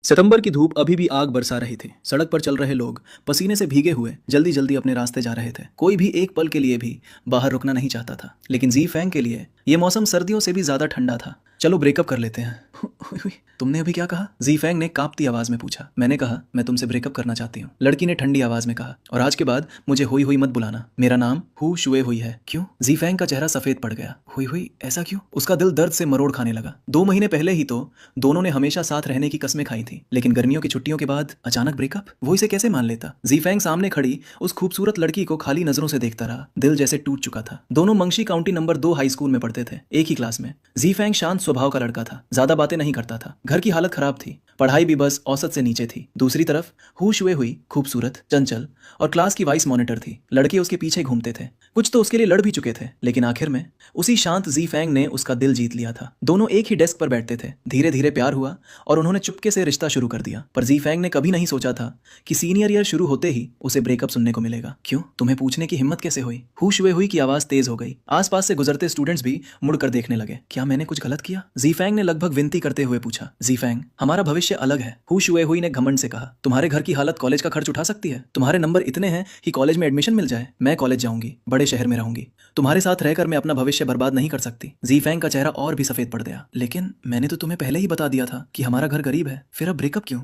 सितंबर की धूप अभी भी आग बरसा रही थी। सड़क पर चल रहे लोग पसीने से भीगे हुए जल्दी जल्दी अपने रास्ते जा रहे थे। कोई भी एक पल के लिए भी बाहर रुकना नहीं चाहता था। लेकिन जी फैंग के लिए ये मौसम सर्दियों से भी ज्यादा ठंडा था। चलो ब्रेकअप कर लेते हैं। हुई, तुमने अभी क्या कहा? जी फैंग ने कांपती आवाज में पूछा। मैंने कहा मैं तुमसे ब्रेकअप करना चाहती हूँ, लड़की ने ठंडी आवाज में कहा। और आज के बाद मुझे हुई हुई मत बुलाना। मेरा नाम हु शुए हुई है। क्यों? जी फैंग का चेहरा सफेद पड़ गया। हुई हुई? ऐसा क्यों? उसका दिल दर्द से मरोड़ खाने लगा। 2 महीने पहले ही तो दोनों ने हमेशा साथ रहने की कस्में खाई थी, लेकिन गर्मियों की छुट्टियों के बाद अचानक ब्रेकअप? वो इसे कैसे मान लेता? जी फैंग सामने खड़ी उस खूबसूरत लड़की को खाली नजरों से देखता रहा। दिल जैसे टूट चुका था। दोनों मंगशी काउंटी नंबर 2 हाई स्कूल में पढ़ते थे, एक ही क्लास में। जी फैंग शांत स्वभाव का लड़का था, ज्यादा बातें नहीं करता था। घर की हालत खराब थी, पढ़ाई भी बस औसत से नीचे थी। दूसरी तरफ हु शुए हुई खूबसूरत, चंचल और क्लास की वाइस मॉनिटर थी। लड़के उसके पीछे घूमते थे, कुछ तो उसके लिए लड़ भी चुके थे, लेकिन आखिर में उसी शांत जी फैंग ने उसका दिल जीत लिया था। दोनों एक ही डेस्क पर बैठते थे। धीरे धीरे प्यार हुआ और उन्होंने चुपके से रिश्ता शुरू कर दिया। पर जी फैंग ने कभी नहीं सोचा था कि सीनियर ईयर शुरू होते ही उसे ब्रेकअप सुनने को मिलेगा। क्यों? तुम्हें पूछने की हिम्मत कैसे हुई? हु शुए हुई की आवाज तेज हो गई। आसपास से गुजरते स्टूडेंट्स भी मुड़कर देखने लगे। क्या मैंने कुछ गलत किया? जी फैंग ने लगभग विनती करते हुए पूछा। जी फैंग, हमारा भविष्य अलग है, हु शुए हुई ने घमंड से कहा। तुम्हारे घर की हालत कॉलेज का खर्च उठा सकती है? तुम्हारे नंबर इतने हैं कि कॉलेज में एडमिशन मिल जाए। मैं कॉलेज जाऊंगी, बड़े शहर में रहूंगी। तुम्हारे साथ रहकर मैं अपना भविष्य बर्बाद नहीं कर सकती। जी फैंग का चेहरा और भी सफेद पड़ गया। लेकिन मैंने तो तुम्हें पहले ही बता दिया था कि हमारा घर गरीब है, फिर अब ब्रेकअप क्यों?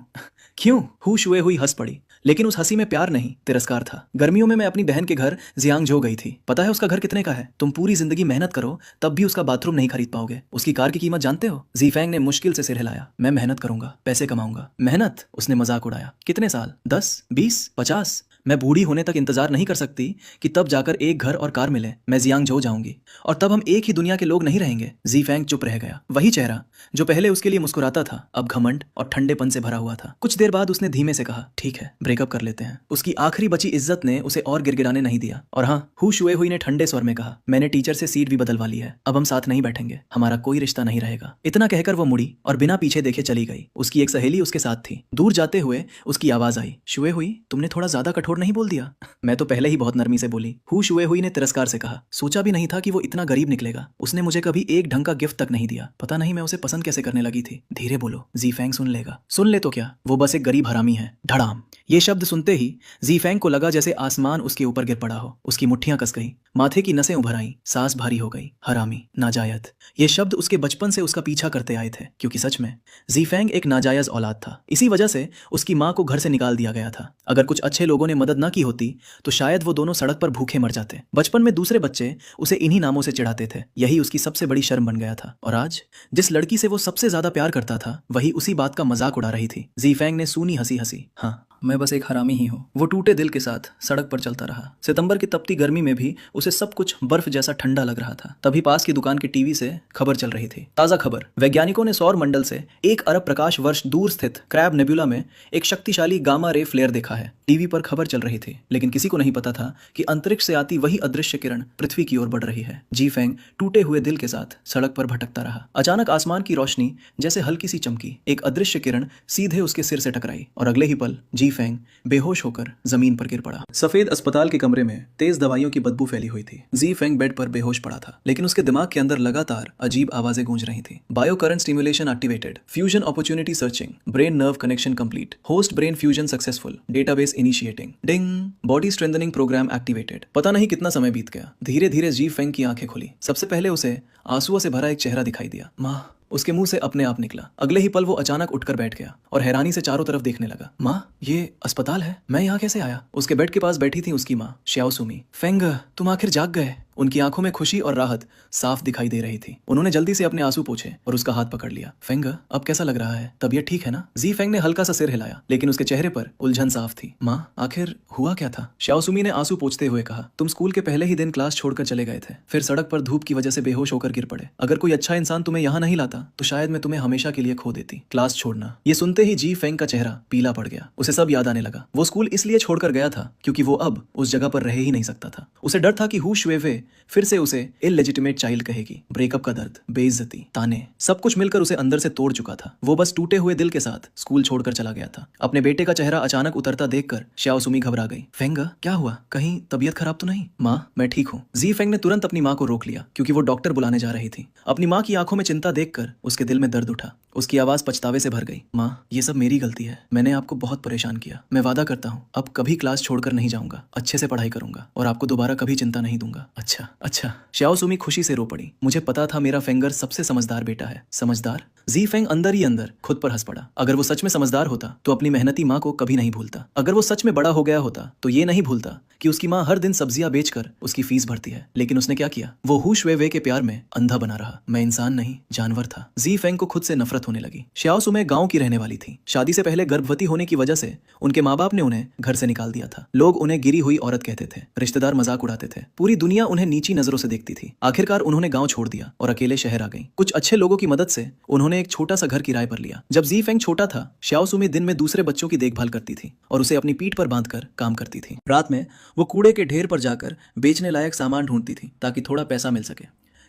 क्यों? हु शुए हुई हंस पड़ी, लेकिन उस हंसी में प्यार नहीं, तिरस्कार था। गर्मियों में मैं अपनी बहन के घर जियांगजो गई थी। पता है उसका घर कितने का है? तुम पूरी जिंदगी मेहनत करो तब भी उसका बाथरूम नहीं खरीद पाओगे। उसकी कार की कीमत जानते हो? जी फैंग ने मुश्किल से सिर हिलाया। मैं मेहनत करूंगा, पैसे कमाऊंगा। मेहनत? उसने मजाक उड़ाया। कितने साल? 10, 20, 50? मैं बूढ़ी होने तक इंतजार नहीं कर सकती कि तब जाकर एक घर और कार मिले। मैं जियांगजो जाऊंगी और तब हम एक ही दुनिया के लोग नहीं रहेंगे। जी फैंग चुप रह गया। वही चेहरा जो पहले उसके लिए मुस्कुराता था, अब घमंड और ठंडेपन से भरा हुआ था। कुछ देर बाद उसने धीमे से कहा, ठीक है, ब्रेकअप कर लेते हैं। उसकी आखिरी बची इज्जत ने उसे और गिड़गिड़ाने नहीं दिया। और हाँ, हु शुए हुई ने ठंडे स्वर में कहा, मैंने टीचर से सीट भी बदलवा ली है, अब हम साथ नहीं बैठेंगे, हमारा कोई रिश्ता नहीं रहेगा। इतना कहकर वो मुड़ी और बिना पीछे देखे चली गई। उसकी एक सहेली उसके साथ थी। दूर जाते हुए उसकी आवाज आई, शुए हुई, तुमने थोड़ा ज्यादा कठोर नहीं बोल दिया? मैं तो पहले ही बहुत नरमी से बोली, हु शुए हुई ने तिरस्कार से कहा। सोचा भी नहीं था कि वो इतना गरीब निकलेगा। उसने मुझे कभी एक ढंग का गिफ्ट तक नहीं दिया। पता नहीं मैं उसे पसंद कैसे करने लगी थी। धीरे बोलो, जी फैंग सुन लेगा। सुन ले तो क्या, वो बस एक गरीब हरामी है। धड़ाम। ये शब्द सुनते ही जी फैंग को लगा जैसे आसमान उसके ऊपर गिर पड़ा हो। उसकी मुट्ठियां कस गई, माथे की नसें उभर आईं, सांस भारी हो गई। हरामी, नाजायज, ये शब्द उसके बचपन से उसका पीछा करते आए थे, क्योंकि सच में जी फैंग एक नाजायज औलाद था। इसी वजह से उसकी माँ को घर से निकाल दिया गया था। अगर कुछ अच्छे लोगों ने मदद न की होती तो शायद वो दोनों सड़क पर भूखे मर जाते। बचपन में दूसरे बच्चे उसे इन्हीं नामों से चिढ़ाते थे। यही उसकी सबसे बड़ी शर्म बन गया था। और आज जिस लड़की से वो सबसे ज्यादा प्यार करता था, वही उसी बात का मजाक उड़ा रही थी। जी फैंग ने सूनी हंसी हंसी। हाँ, मैं बस एक हरामी ही हूँ। वो टूटे दिल के साथ सड़क पर चलता रहा। सितंबर की तपती गर्मी में भी उसे सब कुछ बर्फ जैसा ठंडा लग रहा था। तभी पास की दुकान की टीवी से खबर चल रही थी। ताजा खबर, वैज्ञानिकों ने सौर मंडल से 1 अरब प्रकाश वर्ष दूर स्थित क्रैब नेबुला में एक शक्तिशाली गामा रे फ्लेयर देखा है। टीवी पर खबर चल रही थी, लेकिन किसी को नहीं पता था कि अंतरिक्ष से आती वही अदृश्य किरण पृथ्वी की ओर बढ़ रही है। जी फैंग टूटे हुए दिल के साथ सड़क पर भटकता रहा। अचानक आसमान की रोशनी जैसे हल्की सी चमकी। एक अदृश्य किरण सीधे उसके सिर से टकराई और अगले ही पल जी फैंग बेहोश होकर जमीन पर गिर पड़ा। सफेद अस्पताल के कमरे में तेज दवाइयों की बदबू फैली हुई थी। जी फैंग बेड पर बेहोश पड़ा था, लेकिन उसके दिमाग के अंदर लगातार अजीब आवाजें गूंज रही थी। Bio current stimulation activated, fusion opportunity searching, brain nerve connection complete, host brain fusion successful, database initiating, ding, body strengthening program activated. पता नहीं कितना समय बीत गया। धीरे धीरे जी फैंग की आंखें खुली। सबसे पहले उसे आंसुओं से भरा एक चेहरा दिखाई दिया। माँ, उसके मुंह से अपने आप निकला। अगले ही पल वो अचानक उठकर बैठ गया और हैरानी से चारों तरफ देखने लगा। माँ, ये अस्पताल है, मैं यहाँ कैसे आया? उसके बेड के पास बैठी थी उसकी माँ, श्याओ सुमी। फैंग, तुम आखिर जाग गए। उनकी आंखों में खुशी और राहत साफ दिखाई दे रही थी। उन्होंने जल्दी से अपने आंसू पोंछे और उसका हाथ पकड़ लिया। फैंग, अब कैसा लग रहा है? तबीयत ठीक है ना? जी फैंग ने हल्का सा सिर हिलाया, लेकिन उसके चेहरे पर उलझन साफ थी। माँ, आखिर हुआ क्या था? श्याओ सुमी ने आंसू पोंछते हुए कहा, तुम स्कूल के पहले ही दिन क्लास छोड़कर चले गए थे, फिर सड़क पर धूप की वजह से बेहोश होकर गिर पड़े। अगर कोई अच्छा इंसान तुम्हें यहाँ नहीं लाता तो शायद मैं तुम्हें हमेशा के लिए खो देती। क्लास छोड़ना। ये सुनते ही जी फैंग का चेहरा पीला पड़ गया। उसे सब याद आने लगा। वो स्कूल इसलिए छोड़कर गया था क्योंकि वो अब उस जगह पर रह ही नहीं सकता था। उसे डर था कि हु शुए वे फिर से उसे इलेजिटिमेट चाइल्ड कहेगी। ब्रेकअप का दर्द, बेइज्जती, ताने, सब कुछ मिलकर उसे अंदर से तोड़ चुका था। वो बस टूटे हुए दिल के साथ स्कूल छोड़कर चला गया था। अपने बेटे का चेहरा अचानक उतरता देखकर श्याओ सुमी घबरा गई। फैंग, क्या हुआ? कहीं तबीयत खराब तो नहीं? माँ, मैं ठीक हूँ। जी फैंग ने तुरंत अपनी माँ को रोक लिया क्योंकि वो डॉक्टर बुलाने जा रही थी। अपनी माँ की आंखों में चिंता देखकर उसके दिल में दर्द उठा। उसकी आवाज पछतावे से भर गई। माँ, ये सब मेरी गलती है, मैंने आपको बहुत परेशान किया। मैं वादा करता हूँ अब कभी क्लास छोड़कर नहीं जाऊंगा, अच्छे से पढ़ाई करूंगा और आपको दोबारा कभी चिंता नहीं दूंगा। अच्छा अच्छा। श्याओ सुमी खुशी से रो पड़ी। मुझे पता था मेरा फेंगर सबसे समझदार बेटा है। समझदार? जी फेंग अंदर ही अंदर खुद पर हंस पड़ा। अगर वो सच में समझदार होता तो अपनी मेहनती माँ को कभी नहीं भूलता। अगर वो सच में बड़ा हो गया होता तो ये नहीं भूलता कि उसकी माँ हर दिन सब्जियां बेचकर उसकी फीस भरती है। लेकिन उसने क्या किया? वो हुश वे के प्यार में अंधा बना रहा। मैं इंसान नहीं, जानवर था। जी फेंग को खुद से नफरत होने लगी। श्याओ सुमे गांव की रहने वाली थी। शादी से पहले गर्भवती होने की वजह से उनके माँ बाप ने उन्हें घर से निकाल दिया था। लोग उन्हें गिरी हुई औरत कहते थे, रिश्तेदार मजाक उड़ाते थे, पूरी दुनिया उन्हें नीची नजरों से देखती थी। आखिरकार उन्होंने गांव छोड़ दिया और अकेले शहर आ गई। कुछ अच्छे लोगों की मदद से उन्होंने एक छोटा सा घर किराए पर लिया। जब जी फेंग छोटा था, श्याओ सुमी दिन में दूसरे बच्चों की देखभाल करती थी और उसे अपनी पीठ पर बांधकर काम करती थी। रात में वो कूड़े के ढेर पर जाकर बेचने लायक सामान ढूंढती थी ताकि थोड़ा पैसा मिल सके।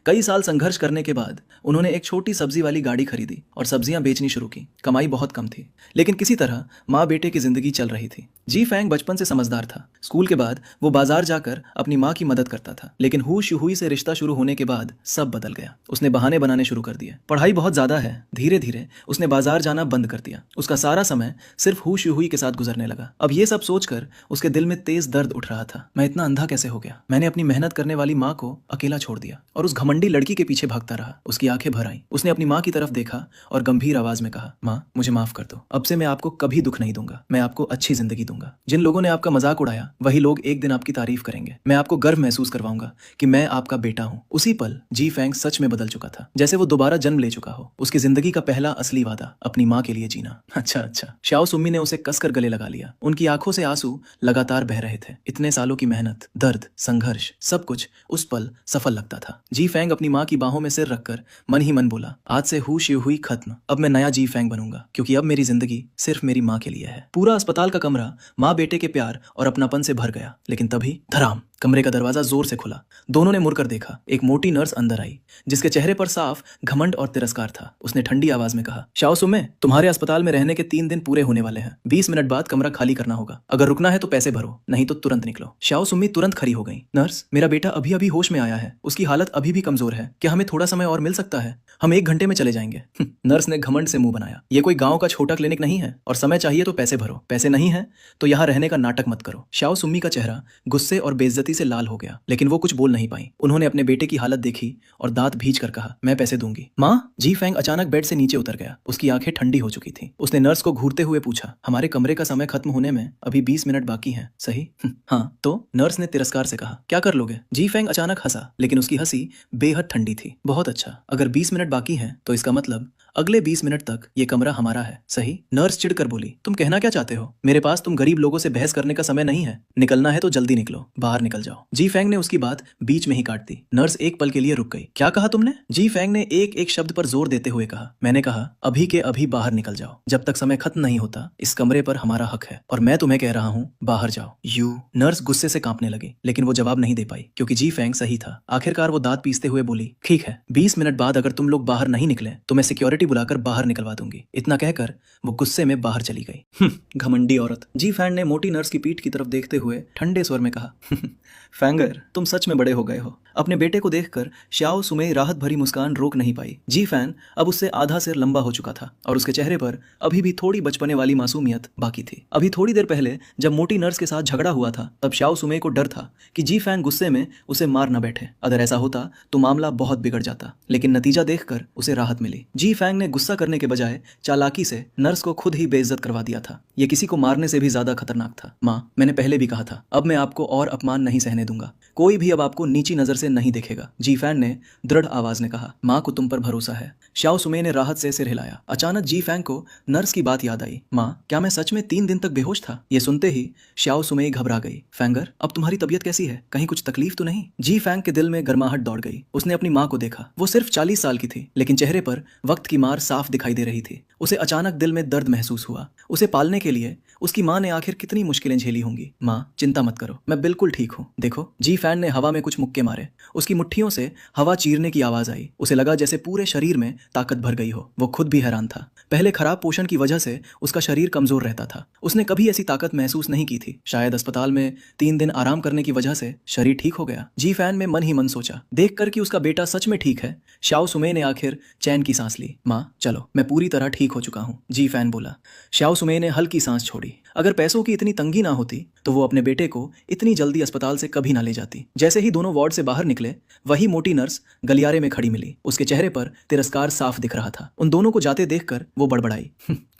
कई साल संघर्ष करने के बाद उन्होंने एक छोटी सब्जी वाली गाड़ी खरीदी और सब्जियां बेचनी शुरू की। कमाई बहुत कम थी, लेकिन किसी तरह माँ बेटे की जिंदगी चल रही थी। जी फेंग बचपन से समझदार था। स्कूल के बाद वो बाजार जाकर अपनी माँ की मदद करता था। लेकिन हु शुहुई से रिश्ता शुरू होने के बाद सब बदल गया। उसने बहाने बनाने शुरू कर दिए। पढ़ाई बहुत ज्यादा है। धीरे धीरे उसने बाजार जाना बंद कर दिया। उसका सारा समय सिर्फ हु शुहुई के साथ गुजरने लगा। अब ये सब सोचकर उसके दिल में तेज दर्द उठ रहा था। मैं इतना अंधा कैसे हो गया? मैंने अपनी मेहनत करने वाली माँ को अकेला छोड़ दिया और उस घमंडी लड़की के पीछे भागता रहा। उसकी आंखें भर आईं। उसने अपनी माँ की तरफ देखा और गंभीर आवाज में कहा, माँ, मुझे माफ कर दो। अब से मैं आपको कभी दुख नहीं दूंगा। मैं आपको अच्छी जिंदगी दूंगा। जिन लोगों ने आपका मजाक उड़ाया वही लोग एक दिन आपकी तारीफ करेंगे। मैं आपको गर्व महसूस करवाऊंगा कि मैं आपका बेटा हूँ। उसी पल जी फेंग सच में बदल चुका था, जैसे वो दोबारा जन्म ले चुका हो। उसकी जिंदगी का पहला असली वादा अपनी माँ के लिए जीना। अच्छा अच्छा। श्याओ सुम्मी ने उसे कसकर गले लगा लिया। उनकी आंखों से आंसू लगातार बह रहे थे। इतने सालों की मेहनत, दर्द, संघर्ष, सब कुछ उस पल सफल लगता था। जी फेंग अपनी माँ की बाहों में सिर रखकर मन ही मन बोला, आज से हु शी हुई खत्म। अब मैं नया जी फेंग बनूंगा, क्योंकि अब मेरी जिंदगी सिर्फ मेरी माँ के लिए है। पूरा अस्पताल का कमरा माँ बेटे के प्यार और अपनापन से भर गया। लेकिन तभी धड़ाम, कमरे का दरवाजा जोर से खुला। दोनों ने मुड़कर देखा। एक मोटी नर्स अंदर आई, जिसके चेहरे पर साफ घमंड और तिरस्कार था। उसने ठंडी आवाज में कहा, श्याओ सुमे, तुम्हारे अस्पताल में रहने के 3 दिन पूरे होने वाले हैं। 20 मिनट बाद कमरा खाली करना होगा। अगर रुकना है तो पैसे भरो, नहीं तो तुरंत निकलो। श्याओ सुम्मी तुरंत खड़ी हो गई। नर्स, मेरा बेटा अभी अभी होश में आया है। उसकी हालत अभी भी कमजोर है। क्या हमें थोड़ा समय और मिल सकता है? हम 1 घंटे में चले जाएंगे। नर्स ने घमंड से मुंह बनाया। ये कोई गांव का छोटा क्लिनिक नहीं है और समय चाहिए तो पैसे भरो। पैसे नहीं है तो यहाँ रहने का नाटक मत करो। श्याओ सुम्मी का चेहरा गुस्से और बेइज्जती से लाल हो गया, लेकिन वो कुछ बोल नहीं पाई। उन्होंने अपने बेटे की हालत देखी और दांत भींच कर कहा, मैं पैसे दूंगी। माँ? जी फेंग अचानक बेड से नीचे उतर गया। उसकी आंखें ठंडी हो चुकी थी। उसने नर्स को घूरते हुए पूछा, हमारे कमरे का समय खत्म होने में अभी 20 मिनट बाकी है, सही? हाँ तो? नर्स ने तिरस्कार से कहा, क्या कर लोगे? जी फेंग अचानक हंसा, लेकिन उसकी हंसी बेहद ठंडी थी। बहुत अच्छा, अगर 20 मिनट बाकी है तो इसका मतलब अगले 20 मिनट तक ये कमरा हमारा है, सही? नर्स चिढ़कर बोली, तुम कहना क्या चाहते हो? मेरे पास तुम गरीब लोगों से बहस करने का समय नहीं है। निकलना है तो जल्दी निकलो, बाहर निकल जाओ। जी फेंग ने उसकी बात बीच में ही काट दी। नर्स एक पल के लिए रुक गई। क्या कहा तुमने? जी फेंग ने एक एक शब्द पर जोर देते हुए कहा, मैंने कहा अभी के अभी बाहर निकल जाओ। जब तक समय खत्म नहीं होता इस कमरे पर हमारा हक है और मैं तुम्हें कह रहा हूँ बाहर जाओ। यू? नर्स गुस्से से कांपने लगी, लेकिन वो जवाब नहीं दे पाई क्योंकि जी फेंग सही था। आखिरकार वो दांत पीसते हुए बोली, ठीक है, 20 मिनट बाद अगर तुम लोग बाहर नहीं निकले तो मैं सिक्योरिटी बुलाकर बाहर निकलवा दूंगी। इतना कहकर वो गुस्से में बाहर चली गई। घमंडी औरत। जी फेंग ने मोटी नर्स की पीठ की तरफ देखते हुए ठंडे स्वर में कहा, फेंगर, तुम सच में बड़े हो गए हो। अपने बेटे को देखकर श्याओ सुमे राहत भरी मुस्कान रोक नहीं पाई। जी फैन अब उससे आधा सिर लंबा हो चुका था और उसके चेहरे पर अभी भी थोड़ी बचपने वाली मासूमियत बाकी थी। अभी थोड़ी देर पहले जब मोटी नर्स के साथ झगड़ा हुआ था तब श्याओ सुमे को डर था कि जी फैन गुस्से में उसे मार न बैठे। अगर ऐसा होता तो मामला बहुत बिगड़ जाता, लेकिन नतीजा देखकर उसे राहत मिली। जी फैंग ने गुस्सा करने के बजाय चालाकी से नर्स को खुद ही बेइज्जत करवा दिया था। ये किसी को मारने से भी ज्यादा खतरनाक था। माँ, मैंने पहले भी कहा था, अब मैं आपको और अपमान नहीं सहने दूंगा। कोई भी अब आपको नीची नजर से नहीं देखेगा। जी फैंग ने दृढ़ आवाज में कहा। माँ को तुम पर भरोसा है। श्याओ सुमे ने राहत से सिर हिलाया। अचानक जी फैंग को नर्स की बात याद आई। माँ, क्या मैं सच में 3 दिन तक बेहोश था? ये सुनते ही श्याओ सुमे घबरा गई। फैंगर, अब तुम्हारी तबीयत कैसी है? कहीं कुछ तकलीफ तो नहीं? जी फैंग के दिल में गर्माहट दौड़ गई। उसने अपनी माँ को देखा। वो सिर्फ 40 साल की थी, लेकिन चेहरे पर वक्त की मार साफ दिखाई दे रही थी। उसे अचानक दिल में दर्द महसूस हुआ। उसे पालने के लिए उसकी माँ ने आखिर कितनी मुश्किलें झेली होंगी। माँ, चिंता मत करो, मैं बिल्कुल ठीक हूँ। देखो, जी फैन ने हवा में कुछ मुक्के मारे। उसकी मुट्ठियों से हवा चीरने की आवाज आई। उसे लगा जैसे पूरे शरीर में ताकत भर गई हो। वो खुद भी हैरान था। पहले खराब पोषण की वजह से उसका शरीर कमजोर रहता था। उसने कभी ऐसी ताकत महसूस नहीं की थी। शायद अस्पताल में 3 दिन आराम करने की वजह से शरीर ठीक हो गया। जी फैंग ने मन ही मन सोचा। देखकर कि उसका बेटा सच में ठीक है, शाओ सुमे ने आखिर चैन की सांस ली। माँ चलो, मैं पूरी तरह ठीक हो चुका हूँ, जी फैंग बोला। शाओ सुमे ने हल्की सांस छोड़ी। अगर पैसों की इतनी तंगी ना होती तो वो अपने बेटे को इतनी जल्दी अस्पताल से कभी ना ले जाती। जैसे ही दोनों वार्ड से बाहर निकले, वही मोटी नर्स गलियारे में खड़ी मिली। उसके चेहरे पर तिरस्कार साफ दिख रहा था। उन दोनों को जाते देखकर वो बड़बड़ाई,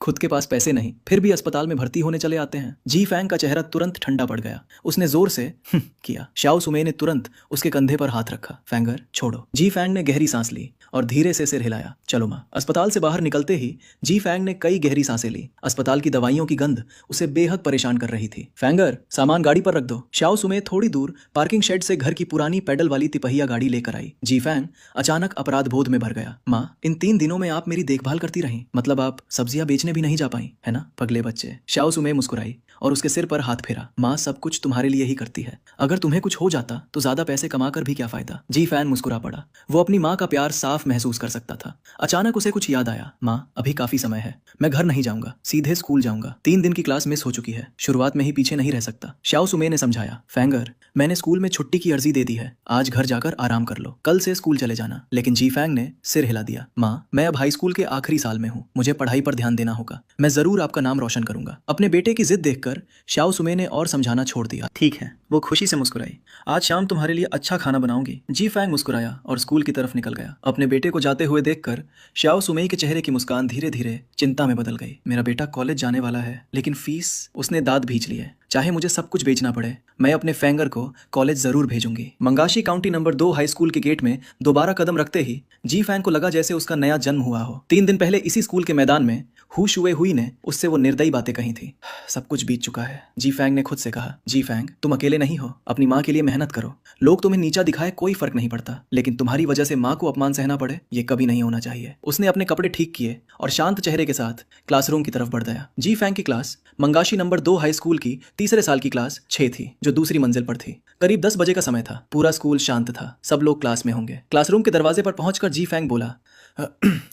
खुद के पास पैसे नहीं, फिर भी अस्पताल में भर्ती होने चले आते हैं। जी फैंग का चेहरा तुरंत ठंडा पड़ गया। उसने जोर से किया। शाओ सुमे ने तुरंत उसके कंधे पर हाथ रखा। फैंगर छोड़ो। जी फैंग ने गहरी सांस ली और धीरे से सिर हिलाया। चलो माँ। अस्पताल से बाहर निकलते ही जी फैंग ने कई गहरी सांसें ली। अस्पताल की दवाइयों की गंध उसे बेहद परेशान कर रही थी। फैंगर, सामान गाड़ी पर रख दो। शाओ सुमे थोड़ी दूर पार्किंग शेड से घर की पुरानी पैडल वाली तिपहिया गाड़ी लेकर आई। जी फैंग अचानक अपराध बोध में भर गया। माँ, इन 3 दिनों में आप मेरी देखभाल करती रही, मतलब आप सब्जियां बेचने भी नहीं जा पाई, है ना, पगले बच्चे। शाओ सुमे मुस्कुराई और उसके सिर पर हाथ फेरा। माँ सब कुछ तुम्हारे लिए ही करती है। अगर तुम्हें कुछ हो जाता तो ज्यादा पैसे कमाकर भी क्या फायदा। जी फैंग मुस्कुरा पड़ा। वो अपनी माँ का प्यार साफ महसूस कर सकता था। अचानक उसे कुछ याद आया। माँ, अभी काफी समय है, मैं घर नहीं जाऊंगा, सीधे स्कूल जाऊंगा। 3 दिन की क्लास मिस हो चुकी है, शुरुआत में ही पीछे नहीं रह सकता। शाओ सुमे ने समझाया। फैंगर, मैंने स्कूल में छुट्टी की अर्जी दे दी है, आज घर जाकर आराम कर लो, कल से स्कूल चले जाना। लेकिन जी फैंग ने सिर हिला दिया। माँ, मैं अब हाई स्कूल के आखिरी साल में हूँ, मुझे पढ़ाई पर ध्यान देना होगा। मैं जरूर आपका नाम रोशन करूंगा। अपने बेटे की जिद देखकर शाओ सुमे ने और समझाना छोड़ दिया। ठीक है, वो खुशी से मुस्कुराई। आज शाम तुम्हारे लिए अच्छा खाना बनाऊंगी। जी फैंग मुस्कुराया और स्कूल की तरफ निकल गया। अपने बेटे को जाते हुए देखकर शाओ सुमे के चेहरे की मुस्कान धीरे धीरे चिंता में बदल गई। मेरा बेटा कॉलेज जाने वाला है, लेकिन फीस, उसने दांत भींच लिए। चाहे मुझे सब कुछ बेचना पड़े, मैं अपने फैंगर को कॉलेज जरूर भेजूंगी। मंगाशी काउंटी नंबर 2 हाई स्कूल के गेट में दोबारा कदम रखते ही जी फैंग को लगा जैसे उसका नया जन्म हुआ हो। 3 दिन पहले इसी स्कूल के मैदान में हु शुए हुई ने उससे वो निर्दयी बातें कही थी। सब कुछ बीत चुका है, जी फैंग ने खुद से कहा। जी फैंग, तुम अकेले नहीं हो, अपनी माँ के लिए मेहनत करो। लोग तुम्हें नीचा दिखाए कोई फर्क नहीं पड़ता, लेकिन तुम्हारी वजह से माँ को अपमान सहना पड़े, ये कभी नहीं होना चाहिए। उसने अपने कपड़े ठीक किए और शांत चेहरे के साथ क्लासरूम की तरफ बढ़ गया। जी फैंग की क्लास मंगाशी नंबर 2 हाई स्कूल की तीसरे साल की क्लास 6 थी, जो दूसरी मंजिल पर थी। करीब 10 बजे का समय था। पूरा स्कूल शांत था, सब लोग क्लास में होंगे। क्लासरूम के दरवाजे पर पहुंचकर जी फैंग बोला,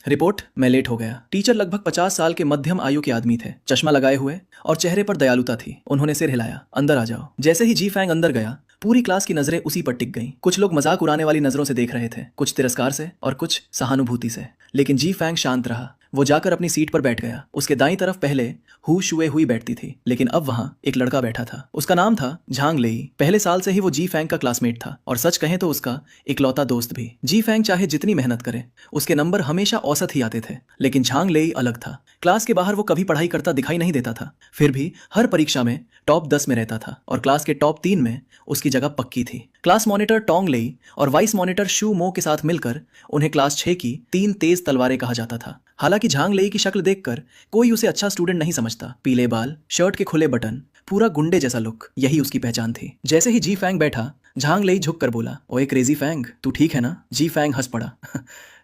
रिपोर्ट, मैं लेट हो गया। टीचर लगभग 50 साल के मध्यम आयु के आदमी थे, चश्मा लगाए हुए और चेहरे पर दयालुता थी। उन्होंने सिर हिलाया। अंदर आ जाओ। जैसे ही जी फैंग अंदर गया, पूरी क्लास की नजरें उसी पर टिक गईं। कुछ लोग मजाक उड़ाने वाली नजरों से देख रहे थे, कुछ तिरस्कार से और कुछ सहानुभूति से, लेकिन जी फैंग शांत रहा। वो जाकर अपनी सीट पर बैठ गया। उसके दाईं तरफ पहले हु शुए हुई बैठती थी, लेकिन अब वहां एक लड़का बैठा था। उसका नाम था झांग लेई। पहले साल से ही वो जी फैंग का क्लासमेट था और सच कहें तो उसका इकलौता दोस्त भी। जी फैंग चाहे जितनी मेहनत करे, उसके नंबर हमेशा औसत ही आते थे, लेकिन झांग लेई अलग था। क्लास के बाहर वो कभी पढ़ाई करता दिखाई नहीं देता था, फिर भी हर परीक्षा में टॉप 10 में रहता था और क्लास के टॉप 3 में उसकी जगह पक्की थी। क्लास मॉनिटर टोंग लेई और वाइस मॉनिटर शू मो के साथ मिलकर उन्हें क्लास 6 की 3 तेज तलवारें कहा जाता था। हालांकि झांग लेई की शक्ल देखकर कोई उसे अच्छा स्टूडेंट नहीं समझता। पीले बाल, शर्ट के खुले बटन, पूरा गुंडे जैसा लुक, यही उसकी पहचान थी। जैसे ही जी फैंग बैठा, झांग लेई झुक कर बोला, ओए क्रेजी फैंग, तू ठीक है ना? जी फैंग हंस पड़ा।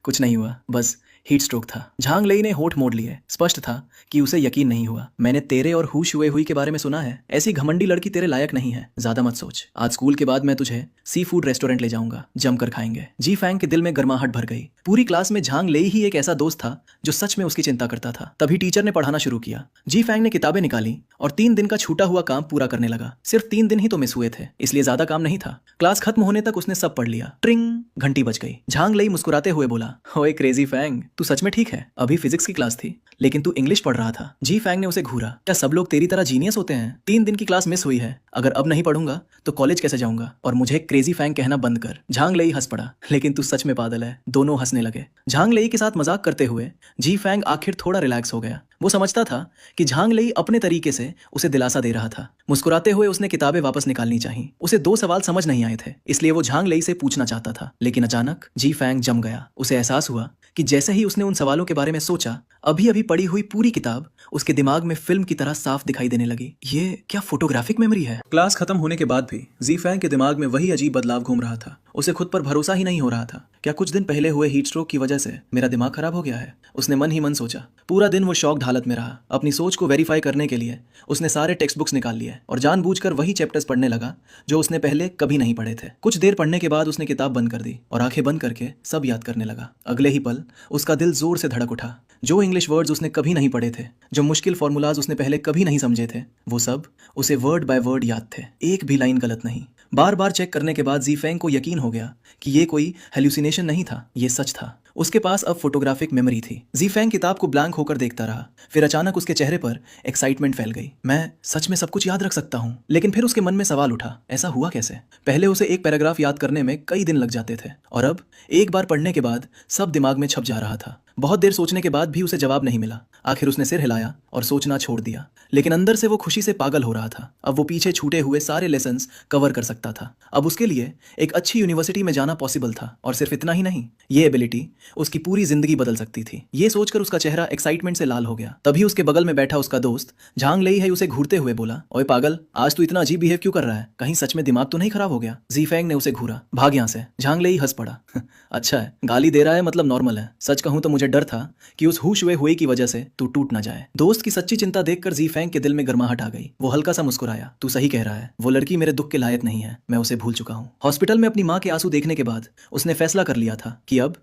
कुछ नहीं हुआ, बस हीट स्ट्रोक था। झांग लेई ने होठ मोड़ लिए। स्पष्ट था कि उसे यकीन नहीं हुआ। मैंने तेरे और हु शुए हुई के बारे में सुना है, ऐसी घमंडी लड़की तेरे लायक नहीं है, ज्यादा मत सोच। आज स्कूल के बाद मैं तुझे सी फूड रेस्टोरेंट ले जाऊंगा, जमकर खाएंगे। जी फैंग के दिल में गर्माहट भर गई। पूरी क्लास में झांग लेई ही एक ऐसा दोस्त था जो सच में उसकी चिंता करता था। तभी टीचर ने पढ़ाना शुरू किया। जी फैंग ने किताबें निकाली और 3 दिन का छूटा हुआ काम पूरा करने लगा। सिर्फ 3 दिन ही तो मिस हुए थे, इसलिए ज्यादा काम नहीं था। क्लास खत्म होने तक उसने सब पढ़ लिया। ट्रिंग, घंटी बज गई। झांग लेई मुस्कुराते हुए बोला, ओए क्रेजी फैंग, तू सच में ठीक है? अभी फिजिक्स की क्लास थी, लेकिन तू इंग्लिश पढ़ रहा था। जी फैंग ने उसे घूरा। क्या सब लोग तेरी तरह जीनियस होते हैं? 3 दिन की क्लास मिस हुई है, अगर अब नहीं पढ़ूंगा तो कॉलेज कैसे जाऊंगा? और मुझे क्रेजी फैंग कहना बंद कर। झांग लेई हंस पड़ा, लेकिन तू सच में पागल है। दोनों हंसने लगे। झांग लेई के साथ मजाक करते हुए जी फैंग आखिर थोड़ा रिलैक्स हो गया। वो समझता था कि झांग लेई अपने तरीके से उसे दिलासा दे रहा था। मुस्कुराते हुए उसने किताबें वापस निकालनी चाहिए। उसे 2 सवाल समझ नहीं आए थे, इसलिए वो झांग लेई से पूछना चाहता था। लेकिन अचानक जी फैंग जम गया। उसे एहसास हुआ कि जैसे ही उसने उन सवालों के बारे में सोचा, अभी अभी पढ़ी हुई पूरी किताब उसके दिमाग में फिल्म की तरह साफ दिखाई देने लगी। ये क्या फोटोग्राफिक मेमोरी है? क्लास खत्म होने के बाद भी जी फैंग के दिमाग में वही अजीब बदलाव घूम रहा था। उसे खुद पर भरोसा ही नहीं हो रहा था। क्या कुछ दिन पहले हुए हीट स्ट्रोक की वजह से मेरा दिमाग खराब हो गया है? उसने मन ही मन सोचा। पूरा दिन वो शॉक्ड हालत में रहा। अपनी सोच को वेरीफाई करने के लिए उसने सारे टेक्स्ट बुक्स निकाल लिए और जानबूझकर वही चैप्टर्स पढ़ने लगा जो उसने पहले कभी नहीं पढ़े थे। कुछ देर पढ़ने के बाद उसने किताब बंद कर दी और आंखें बंद करके सब याद करने लगा। अगले ही पल उसका दिल जोर से धड़क उठा। जो इंग्लिश वर्ड्स उसने कभी नहीं पढ़े थे, जो मुश्किल फॉर्मूलाज उसने पहले कभी नहीं समझे थे, वो सब उसे वर्ड बाय वर्ड याद थे, एक भी लाइन गलत नहीं। बार बार चेक करने के बाद जीफेंग को यकीन हो गया कि ये कोई हेल्यूसिनेशन नहीं था, ये सच था। उसके पास अब फोटोग्राफिक मेमोरी थी। जीफेंग किताब को ब्लैंक होकर देखता रहा, फिर अचानक उसके चेहरे पर एक्साइटमेंट फैल गई। मैं सच में सब कुछ याद रख सकता हूँ। लेकिन फिर उसके मन में सवाल उठा, ऐसा हुआ कैसे? पहले उसे एक पैराग्राफ याद करने में कई दिन लग जाते थे, और अब एक बार पढ़ने के बाद सब दिमाग में छप जा रहा था। बहुत देर सोचने के बाद भी उसे जवाब नहीं मिला। आखिर उसने सिर हिलाया और सोचना छोड़ दिया, लेकिन अंदर से वो खुशी से पागल हो रहा था। अब वो पीछे छूटे हुए सारे लेसन्स कवर कर सकता था। अब उसके लिए एक अच्छी यूनिवर्सिटी में जाना पॉसिबल था, और सिर्फ इतना ही नहीं, ये एबिलिटी उसकी पूरी जिंदगी बदल सकती थी। ये सोचकर उसका चेहरा एक्साइटमेंट से लाल हो गया। तभी उसके बगल में बैठा उसका दोस्त झांग लेई है उसे घूरते हुए बोला, ओए पागल, आज तू इतना अजीब बिहेव क्यों कर रहा है? कहीं सच में दिमाग तो नहीं खराब हो गया? जीफेंग ने उसे घूरा। भाग यहाँ से। झांग लेई हंस पड़ा। अच्छा है, गाली दे रहा है मतलब नॉर्मल है। सच कहूं तो मुझे डर था कि उस हुए हुए की वजह से तू टूट ना जाए। दोस्त की सच्ची चिंता देखकर जीफेंग के दिल में गर्माहट आ गई। वो हल्का सा मुस्कुराया। तू सही कह रहा है, वो लड़की मेरे दुख के लायक नहीं है, मैं उसे भूल चुका हूँ। हॉस्पिटल में अपनी माँ के आंसू देखने के बाद उसने फैसला कर लिया था कि अब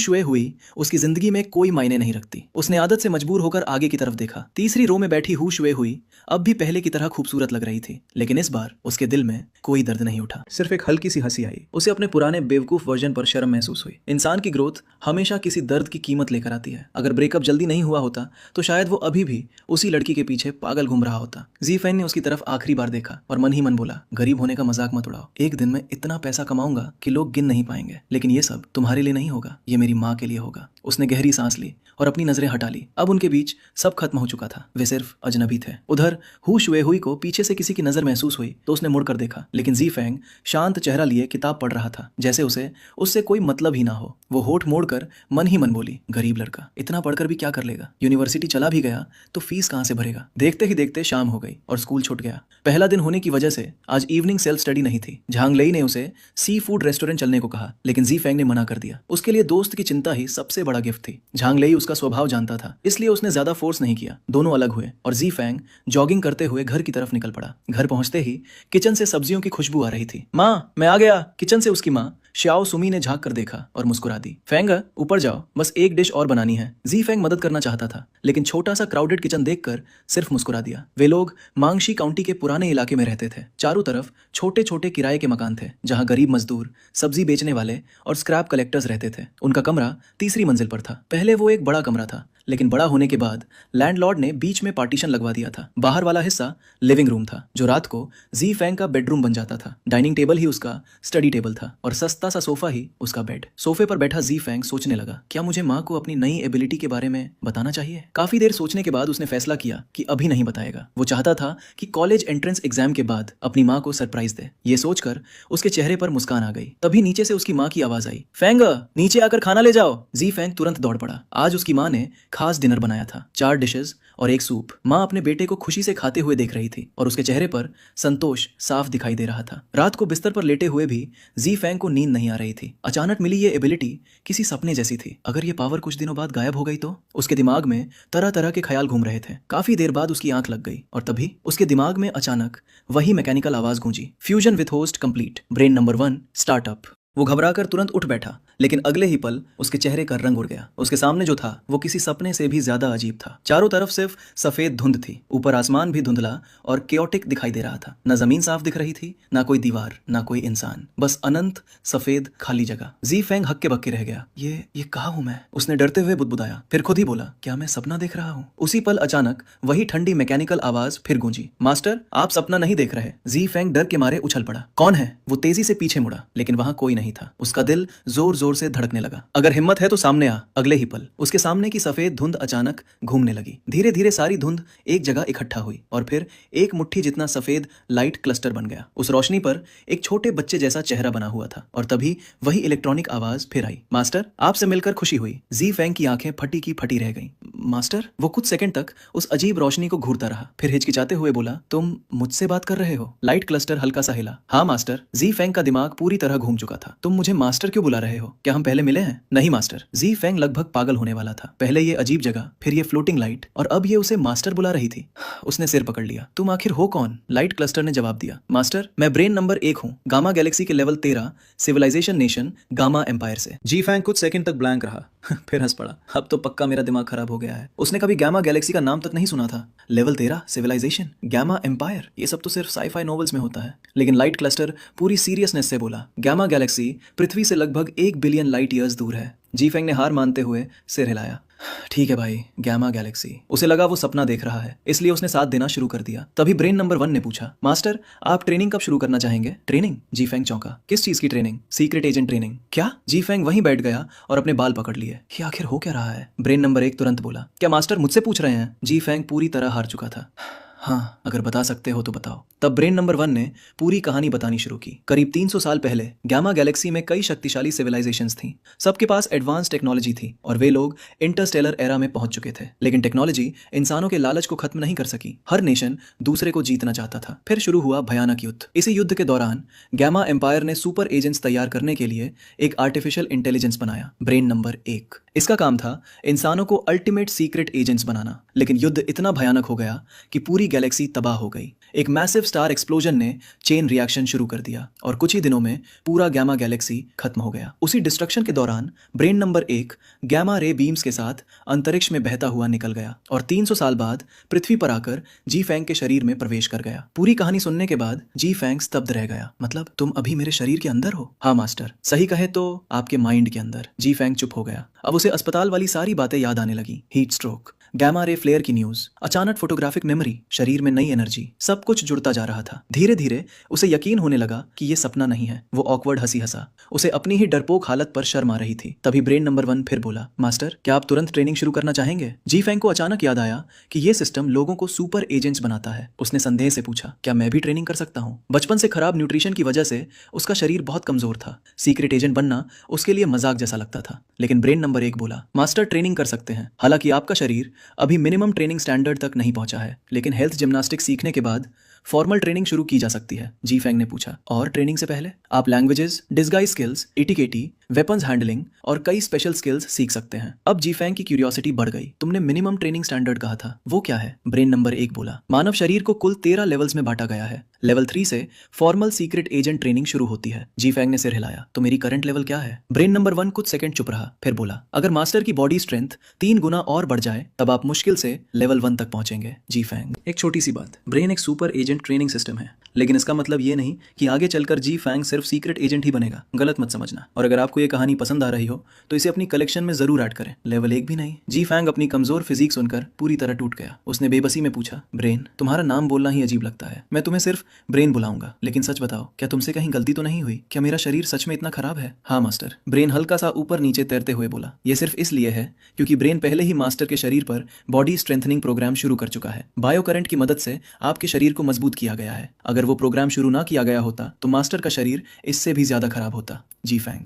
हुए हुई उसकी जिंदगी में कोई मायने नहीं रखती। उसने आदत से मजबूर होकर आगे की तरफ देखा। तीसरी रो में बैठी हुए हुई अब भी पहले की तरह खूबसूरत लग रही थी, लेकिन इस बार उसके दिल में कोई दर्द नहीं उठा, सिर्फ एक हल्की सी हंसी आई। उसे अपने पुराने बेवकूफ वर्जन पर शर्म महसूस हुई। इंसान की ग्रोथ हमेशा किसी दर्द की कीमत लेकर आती है। अगर ब्रेकअप जल्दी नहीं हुआ होता तो शायद वो अभी भी उसी लड़की के पीछे पागल घूम रहा होता। जीफेन ने उसकी तरफ आखिरी बार देखा और मन ही मन बोला, गरीब होने का मजाक मत उड़ाओ। एक दिन मैं इतना पैसा कमाऊंगा कि लोग गिन नहीं पाएंगे, लेकिन ये सब तुम्हारे लिए नहीं होगा, ये मेरी माँ के लिए होगा। उसने गहरी सांस ली और अपनी नजरें हटा ली। अब उनके बीच सब खत्म हो चुका था, वे सिर्फ अजनबी थे। उधर हुए हुई को पीछे से किसी की नजर महसूस हुई तो उसने मुड़कर देखा, लेकिन जीफेंग शांत चेहरा लिए किताब पढ़ रहा था, जैसे उसे उससे कोई मतलब ही ना हो। वो होठ मोड़कर मन ही मन बोली, गरीब लड़का, इतना पढ़कर भी क्या कर लेगा? यूनिवर्सिटी चला भी गया तो फीस कहाँ से भरेगा? देखते ही देखते शाम हो गई और स्कूल छूट गया। पहला दिन होने की वजह से आज इवनिंग सेल्फ स्टडी नहीं थी। झांग लेई ने उसे सी फूड रेस्टोरेंट चलने को कहा, लेकिन जीफेंग ने मना कर दिया। उसके लिए दोस्त की चिंता ही सबसे बड़ा गिफ्ट थी। झांग लेई उसका स्वभाव जानता था, इसलिए उसने ज्यादा फोर्स नहीं किया। दोनों अलग हुए और जीफेंग जॉगिंग करते हुए घर की तरफ निकल पड़ा। घर पहुंचते ही किचन से सब्जियों की खुशबू आ रही थी। माँ, मैं आ गया। किचन से उसकी माँ श्याओ सुमी ने झांक कर देखा और मुस्कुरा दी। फेंग, ऊपर जाओ, बस एक डिश और बनानी है। जी फेंग मदद करना चाहता था, लेकिन छोटा सा क्राउडेड किचन देखकर सिर्फ मुस्कुरा दिया। वे लोग मांगशी काउंटी के पुराने इलाके में रहते थे। चारों तरफ छोटे छोटे किराए के मकान थे, जहां गरीब मजदूर, सब्जी बेचने वाले और स्क्रैप कलेक्टर्स रहते थे। उनका कमरा तीसरी मंजिल पर था। पहले वो एक बड़ा कमरा था, लेकिन बड़ा होने के बाद लैंडलॉर्ड ने बीच में पार्टीशन लगवा दिया था। बाहर वाला हिस्सा लिविंग रूम था, जो रात को जी फेंग का बेडरूम बन जाता था। डाइनिंग टेबल ही उसका स्टडी टेबल था और सस्ता सा सोफा ही उसका बेड। सोफे पर बैठा जी फेंग सोचने लगा, क्या मुझे माँ को अपनी नई एबिलिटी के बारे में बताना चाहिए? काफी देर सोचने के बाद उसने फैसला किया कि अभी नहीं बताएगा। वो चाहता था कि कॉलेज एंट्रेंस एग्जाम के बाद अपनी माँ को सरप्राइज दे। ये सोचकर उसके चेहरे पर मुस्कान आ गई। तभी नीचे से उसकी माँ की आवाज आई, फेंग, नीचे आकर खाना ले जाओ। जी फेंग तुरंत दौड़ पड़ा। आज उसकी माँ ने खास डिनर बनाया था, 4 डिशेस और एक सूप। माँ अपने बेटे को खुशी से खाते हुए देख रही थी और उसके चेहरे पर संतोष साफ दिखाई दे रहा था। रात को बिस्तर पर लेटे हुए भी जी फेंग को नींद नहीं आ रही थी। अचानक मिली ये एबिलिटी किसी सपने जैसी थी। अगर ये पावर कुछ दिनों बाद गायब हो गई तो? उसके दिमाग में तरह तरह के ख्याल घूम रहे थे। काफी देर बाद उसकी आंख लग गई और तभी उसके दिमाग में अचानक वही मैकेनिकल आवाज गूंजी, fusion with host complete, brain number 1 startup. वो घबराकर तुरंत उठ बैठा, लेकिन अगले ही पल उसके चेहरे का रंग उड़ गया। उसके सामने जो था वो किसी सपने से भी ज्यादा अजीब था। चारों तरफ सिर्फ सफेद धुंध थी। ऊपर आसमान भी धुंधला और केओटिक दिखाई दे रहा था। न जमीन साफ दिख रही थी, ना कोई दीवार, ना कोई इंसान, बस अनंत सफेद खाली जगह। जी फेंग हक्के बक्के रह गया। ये कहाँ हूं मैं? उसने डरते हुए बुदबुदाया, फिर खुद ही बोला, क्या मैं सपना देख रहा हूँ? उसी पल अचानक वही ठंडी मैकेनिकल आवाज फिर गूंजी, मास्टर, आप सपना नहीं देख रहे। जी फेंग डर के मारे उछल पड़ा। कौन है? वो तेजी से पीछे मुड़ा, लेकिन वहां कोई नहीं था। उसका दिल जोर जोर से धड़कने लगा। अगर हिम्मत है तो सामने आ। अगले ही पल उसके सामने की सफेद धुंध अचानक घूमने लगी। धीरे धीरे सारी धुंध एक जगह इकट्ठा हुई और फिर एक मुट्ठी जितना सफेद लाइट क्लस्टर बन गया। उस रोशनी पर एक छोटे बच्चे जैसा चेहरा बना हुआ था और तभी वही इलेक्ट्रॉनिक आवाज फिर आई, मास्टर, आपसे मिलकर खुशी हुई। जी फेंग की आंखें फटी की फटी रह गईं। मास्टर? वो कुछ सेकंड तक उस अजीब रोशनी को घूरता रहा, फिर हिचकिचाते हुए बोला, तुम मुझसे बात कर रहे हो? लाइट क्लस्टर हल्का सा हिला। हाँ मास्टर। जी फेंग का दिमाग पूरी तरह घूम चुका था। तुम मुझे मास्टर क्यों बुला रहे हो? क्या हम पहले मिले हैं? नहीं मास्टर। जी फेंग लगभग पागल होने वाला था। पहले ये अजीब जगह, फिर ये फ्लोटिंग लाइट और अब ये उसे मास्टर बुला रही थी। उसने सिर पकड़ लिया। तुम आखिर हो कौन? लाइट क्लस्टर ने जवाब दिया, मास्टर, मैं ब्रेन नंबर 1 हूँ, गामा गैलेक्सी के level 13 civilization nation gamma empire से। जी फेंग कुछ सेकंड तक ब्लैंक रहा। फिर हंस पड़ा। अब तो पक्का मेरा दिमाग खराब हो गया है। उसने कभी गैमा गैलेक्सी का नाम तक नहीं सुना था। लेवल 13 सिविलाइजेशन, गैमा एम्पायर, ये सब तो सिर्फ साईफाई नॉवेल्स में होता है। लेकिन लाइट क्लस्टर पूरी सीरियसनेस से बोला, गैमा गैलेक्सी पृथ्वी से लगभग 1 बिलियन लाइट ईयर्स दूर है। जीफेंग ने हार मानते हुए सिर हिलाया। ठीक है भाई, गैमा गैलेक्सी। उसे लगा वो सपना देख रहा है, इसलिए उसने साथ देना शुरू कर दिया। तभी ब्रेन नंबर 1 ने पूछा, मास्टर आप ट्रेनिंग कब शुरू करना चाहेंगे? ट्रेनिंग? जीफेंग चौंका। किस चीज की ट्रेनिंग? Secret agent training. क्या? जीफेंग वहीं बैठ गया और अपने बाल पकड़ लिए। ये आखिर हो क्या रहा है? ब्रेन नंबर 1 तुरंत बोला, क्या मास्टर मुझसे पूछ रहे हैं? जीफेंग पूरी तरह हार चुका था। हाँ, अगर बता सकते हो तो बताओ। तब ब्रेन नंबर 1 ने पूरी कहानी बतानी शुरू की। करीब 300 साल पहले गैमा गैलेक्सी में कई शक्तिशाली सिविलाइजेशंस थीं। सबके पास एडवांस टेक्नोलॉजी थी और वे लोग इंटरस्टेलर एरा में पहुंच चुके थे। लेकिन टेक्नोलॉजी इंसानों के लालच को खत्म नहीं कर सकी। हर नेशन दूसरे को जीतना चाहता था। फिर शुरू हुआ भयानक युद्ध। इसी युद्ध के दौरान गैमा एम्पायर ने सुपर एजेंट्स तैयार करने के लिए एक आर्टिफिशियल इंटेलिजेंस बनाया, ब्रेन नंबर 1। इसका काम था इंसानों को अल्टीमेट सीक्रेट एजेंट्स बनाना। लेकिन युद्ध इतना भयानक हो गया कि पूरी गैलेक्सी तबाह हो गई। एक मैसिव स्टार एक्सप्लोजन ने चेन रिएक्शन शुरू कर दिया और कुछ ही दिनों में पूरा गैमा गैलेक्सी खत्म हो गया। उसी डिस्ट्रक्शन के दौरान brain number 1 gamma ray beams के साथ अंतरिक्ष में बहता हुआ निकल गया और 300 साल बाद पृथ्वी पर आकर जी फैंग के शरीर में प्रवेश कर गया। पूरी कहानी सुनने के बाद जी फैंग स्तब्ध रह गया। मतलब तुम अभी मेरे शरीर के अंदर हो? हाँ मास्टर, सही कहे तो आपके माइंड के अंदर। जी फैंग चुप हो गया। अब उसे अस्पताल वाली सारी बातें याद आने लगी। Heat stroke, gamma ray flare की न्यूज, अचानक फोटोग्राफिक मेमोरी, शरीर में नई एनर्जी, सब कुछ जुड़ता जा रहा था। धीरे धीरे उसे यकीन होने लगा कि ये सपना नहीं है। वो ऑकवर्ड हंसी हंसा। उसे अपनी ही डरपोक हालत पर शर्म आ रही थी। तभी ब्रेन नंबर 1 फिर बोला, मास्टर क्या आप तुरंत ट्रेनिंग शुरू करना चाहेंगे? जी फैंग को अचानक याद आया कि ये सिस्टम लोगों को सुपर एजेंट्स बनाता है। उसने संदेह से पूछा, क्या मैं भी ट्रेनिंग कर सकता हूँ? बचपन से खराब न्यूट्रिशन की वजह से उसका शरीर बहुत कमजोर था। सीक्रेट एजेंट बनना उसके लिए मजाक जैसा लगता था। लेकिन ब्रेन नंबर 1 बोला, मास्टर ट्रेनिंग कर सकते हैं। हालांकि आपका शरीर अभी मिनिमम ट्रेनिंग स्टैंडर्ड तक नहीं पहुंचा है, लेकिन हेल्थ जिम्नास्टिक्स सीखने के बाद फॉर्मल ट्रेनिंग शुरू की जा सकती है। जी फैंग ने पूछा, और ट्रेनिंग से पहले? आप languages, disguise skills, etiquette, weapons handling और कई स्पेशल स्किल्स सीख सकते हैं। अब जी फैंग की क्यूरियोसिटी बढ़ गई। तुमने मिनिमम ट्रेनिंग स्टैंडर्ड कहा था, वो क्या है? ब्रेन नंबर 1 बोला, मानव शरीर को कुल 13 लेवल्स में बांटा गया है। लेवल 3 से फॉर्मल सीक्रेट एजेंट ट्रेनिंग शुरू होती है। जी फैंग ने सिर हिलाया। तो मेरी करंट लेवल क्या है? ब्रेन नंबर 1 कुछ सेकंड चुप रहा, फिर बोला, अगर मास्टर की बॉडी स्ट्रेंथ 3 गुना और बढ़ जाए तब आप मुश्किल से लेवल 1 तक पहुंचेंगे। जी फैंग, एक छोटी सी बात, ब्रेन एक सुपर एजेंट ट्रेनिंग सिस्टम है, लेकिन इसका मतलब ये नहीं कि आगे चलकर जी फैंग सिर्फ सीक्रेट एजेंट ही बनेगा। गलत मत समझना। और अगर आपको ये कहानी पसंद आ रही हो तो इसे अपनी कलेक्शन में जरूर ऐड करें। लेवल 1 भी नहीं। जी फैंग अपनी कमजोर फिजिक सुनकर पूरी तरह टूट गया। उसने बेबसी में पूछा, ब्रेन, तुम्हारा नाम बोलना ही अजीब लगता है। मैं तुम्हें सिर्फ ब्रेन बुलाऊंगा, लेकिन सच बताओ, क्या तुमसे कहीं गलती तो नहीं हुई? क्या मेरा शरीर सच में इतना खराब है? हाँ मास्टर, ब्रेन हल्का सा ऊपर नीचे तैरते हुए बोला। यह सिर्फ इसलिए है क्योंकि ब्रेन पहले ही मास्टर के शरीर पर बॉडी स्ट्रेंथनिंग प्रोग्राम शुरू कर चुका है। बायो करंट की मदद से आपके शरीर को मजबूत किया गया है। अगर वो प्रोग्राम शुरू ना किया गया होता तो मास्टर का शरीर इससे भी ज्यादा खराब होता। जी फैंग,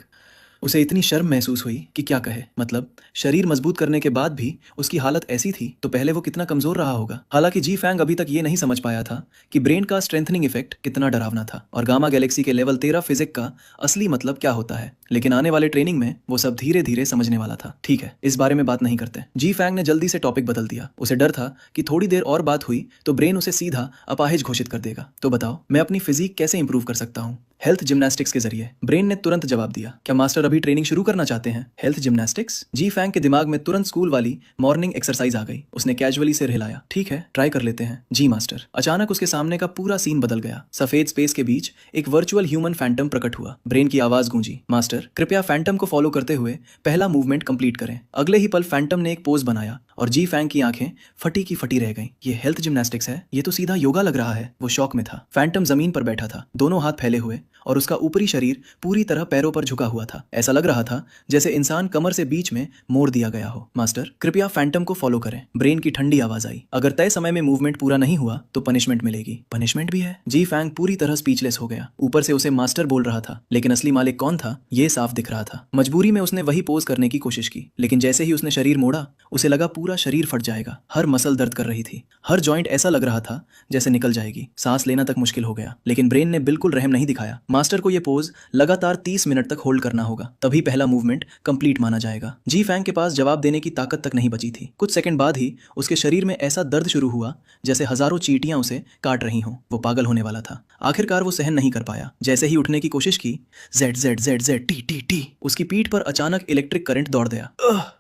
उसे इतनी शर्म महसूस हुई कि क्या कहे। मतलब शरीर मजबूत करने के बाद भी उसकी हालत ऐसी थी तो पहले वो कितना कमजोर रहा होगा। हालांकि जी फैंग अभी तक ये नहीं समझ पाया था कि ब्रेन का स्ट्रेंथनिंग इफेक्ट कितना डरावना था और गामा गैलेक्सी के लेवल 13 फिजिक का असली मतलब क्या होता है। लेकिन आने वाले ट्रेनिंग में वो सब धीरे धीरे समझने वाला था। ठीक है, इस बारे में बात नहीं करते। जी फैंग ने जल्दी से टॉपिक बदल दिया। उसे डर था कि थोड़ी देर और बात हुई तो ब्रेन उसे सीधा अपाहिज घोषित कर देगा। तो बताओ, मैं अपनी फिजिक कैसे इंप्रूव कर सकता हूँ? हेल्थ जिम्नास्टिक्स के जरिए। ब्रेन ने तुरंत जवाब दिया। क्या मास्टर अभी ट्रेनिंग शुरू करना चाहते हैं? Health gymnastics? जी फैंग के दिमाग में तुरंत स्कूल वाली मॉर्निंग एक्सरसाइज आ गई। उसने कैजुअली सिर हिलाया। ठीक है, ट्राई कर लेते हैं। जी मास्टर। अचानक उसके सामने का पूरा सीन बदल गया। सफेद स्पेस के बीच एक वर्चुअल ह्यूमन फैंटम प्रकट हुआ। ब्रेन की आवाज गूंजी, मास्टर कृपया फैंटम को फॉलो करते हुए पहला मूवमेंट कंप्लीट करें। अगले ही पल फैंटम ने एक पोज बनाया और जी फैंग की आंखें फटी की फटी रह गईं। ये हेल्थ जिम्नास्टिक्स है? ये तो सीधा योगा लग रहा है। वो शॉक में था। फैंटम जमीन पर बैठा था, दोनों हाथ फैले हुए, और उसका ऊपरी शरीर पूरी तरह पैरों पर झुका हुआ था। ऐसा लग रहा था जैसे इंसान कमर से बीच में मोड़ दिया गया हो। मास्टर कृपया फैंटम को फॉलो करें। ब्रेन की ठंडी आवाज आई। अगर तय समय में मूवमेंट पूरा नहीं हुआ तो पनिशमेंट मिलेगी। पनिशमेंट भी है? जी फैंग पूरी तरह स्पीचलेस हो गया। ऊपर से उसे मास्टर बोल रहा था, लेकिन असली मालिक कौन था ये साफ दिख रहा था। मजबूरी में उसने वही पोज करने की कोशिश की, लेकिन जैसे ही उसने शरीर मोड़ा उसे लगा पूरा शरीर फट जाएगा। हर मसल दर्द कर रही थी, हर जॉइंट ऐसा लग रहा था जैसे निकल जाएगी। सांस लेना तक मुश्किल हो गया, लेकिन ब्रेन ने बिल्कुल रहम नहीं दिखाया। मास्टर को यह पोज लगातार 30 मिनट तक होल्ड करना होगा, तभी पहला मूवमेंट कंप्लीट माना जाएगा। जी फैंग के पास जवाब देने की ताकत तक नहीं बची थी। कुछ सेकंड बाद ही उसके शरीर में ऐसा दर्द शुरू हुआ जैसे हजारों चींटियां उसे काट रही हों। वो पागल होने वाला था। आखिरकार वो सहन नहीं कर पाया। जैसे ही उठने की कोशिश की, Z Z Z Z T T T, उसकी पीठ पर अचानक इलेक्ट्रिक करंट दौड़ गया।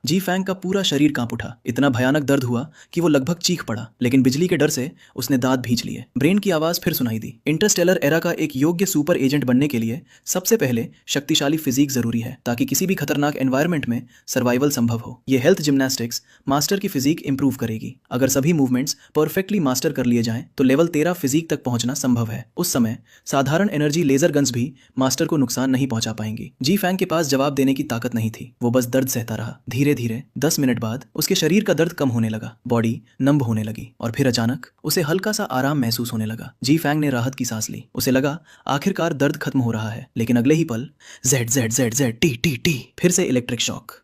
जी फैंग का पूरा शरीर कांप उठा। इतना भयानक दर्द हुआ कि वो लगभग चीख पड़ा, लेकिन बिजली के डर से उसने दांत भींच लिए। ब्रेन की आवाज फिर सुनाई दी। इंटरस्टेलर एरा का एक योग्य सुपर एजेंट बनने के लिए सबसे पहले शक्तिशाली फिजिक जरूरी है, ताकि किसी भी खतरनाक एनवायरनमेंट में सर्वाइवल संभव हो। ये हेल्थ जिम्नास्टिक्स मास्टर की फिजिक इंप्रूव करेगी। अगर सभी मूवमेंट्स परफेक्टली मास्टर कर लिए जाएं तो लेवल 13 फिजिक तक पहुंचना संभव है। उस समय साधारण एनर्जी लेजर गन्स भी मास्टर को नुकसान नहीं पहुंचा पाएंगी। जी फैंग के पास जवाब देने की ताकत नहीं थी। वो बस दर्द सहता रहा। धीरे धीरे 10 मिनट बाद उसके शरीर का दर्द कम होने लगा, बॉडी नंब होने लगी और फिर अचानक उसे हल्का सा आराम महसूस होने लगा। जी फैंग ने राहत की सांस ली। उसे लगा आखिरकार दर्द खत्म हो रहा है, लेकिन अगले ही पल Z Z Z Z T T T, फिर से इलेक्ट्रिक शॉक।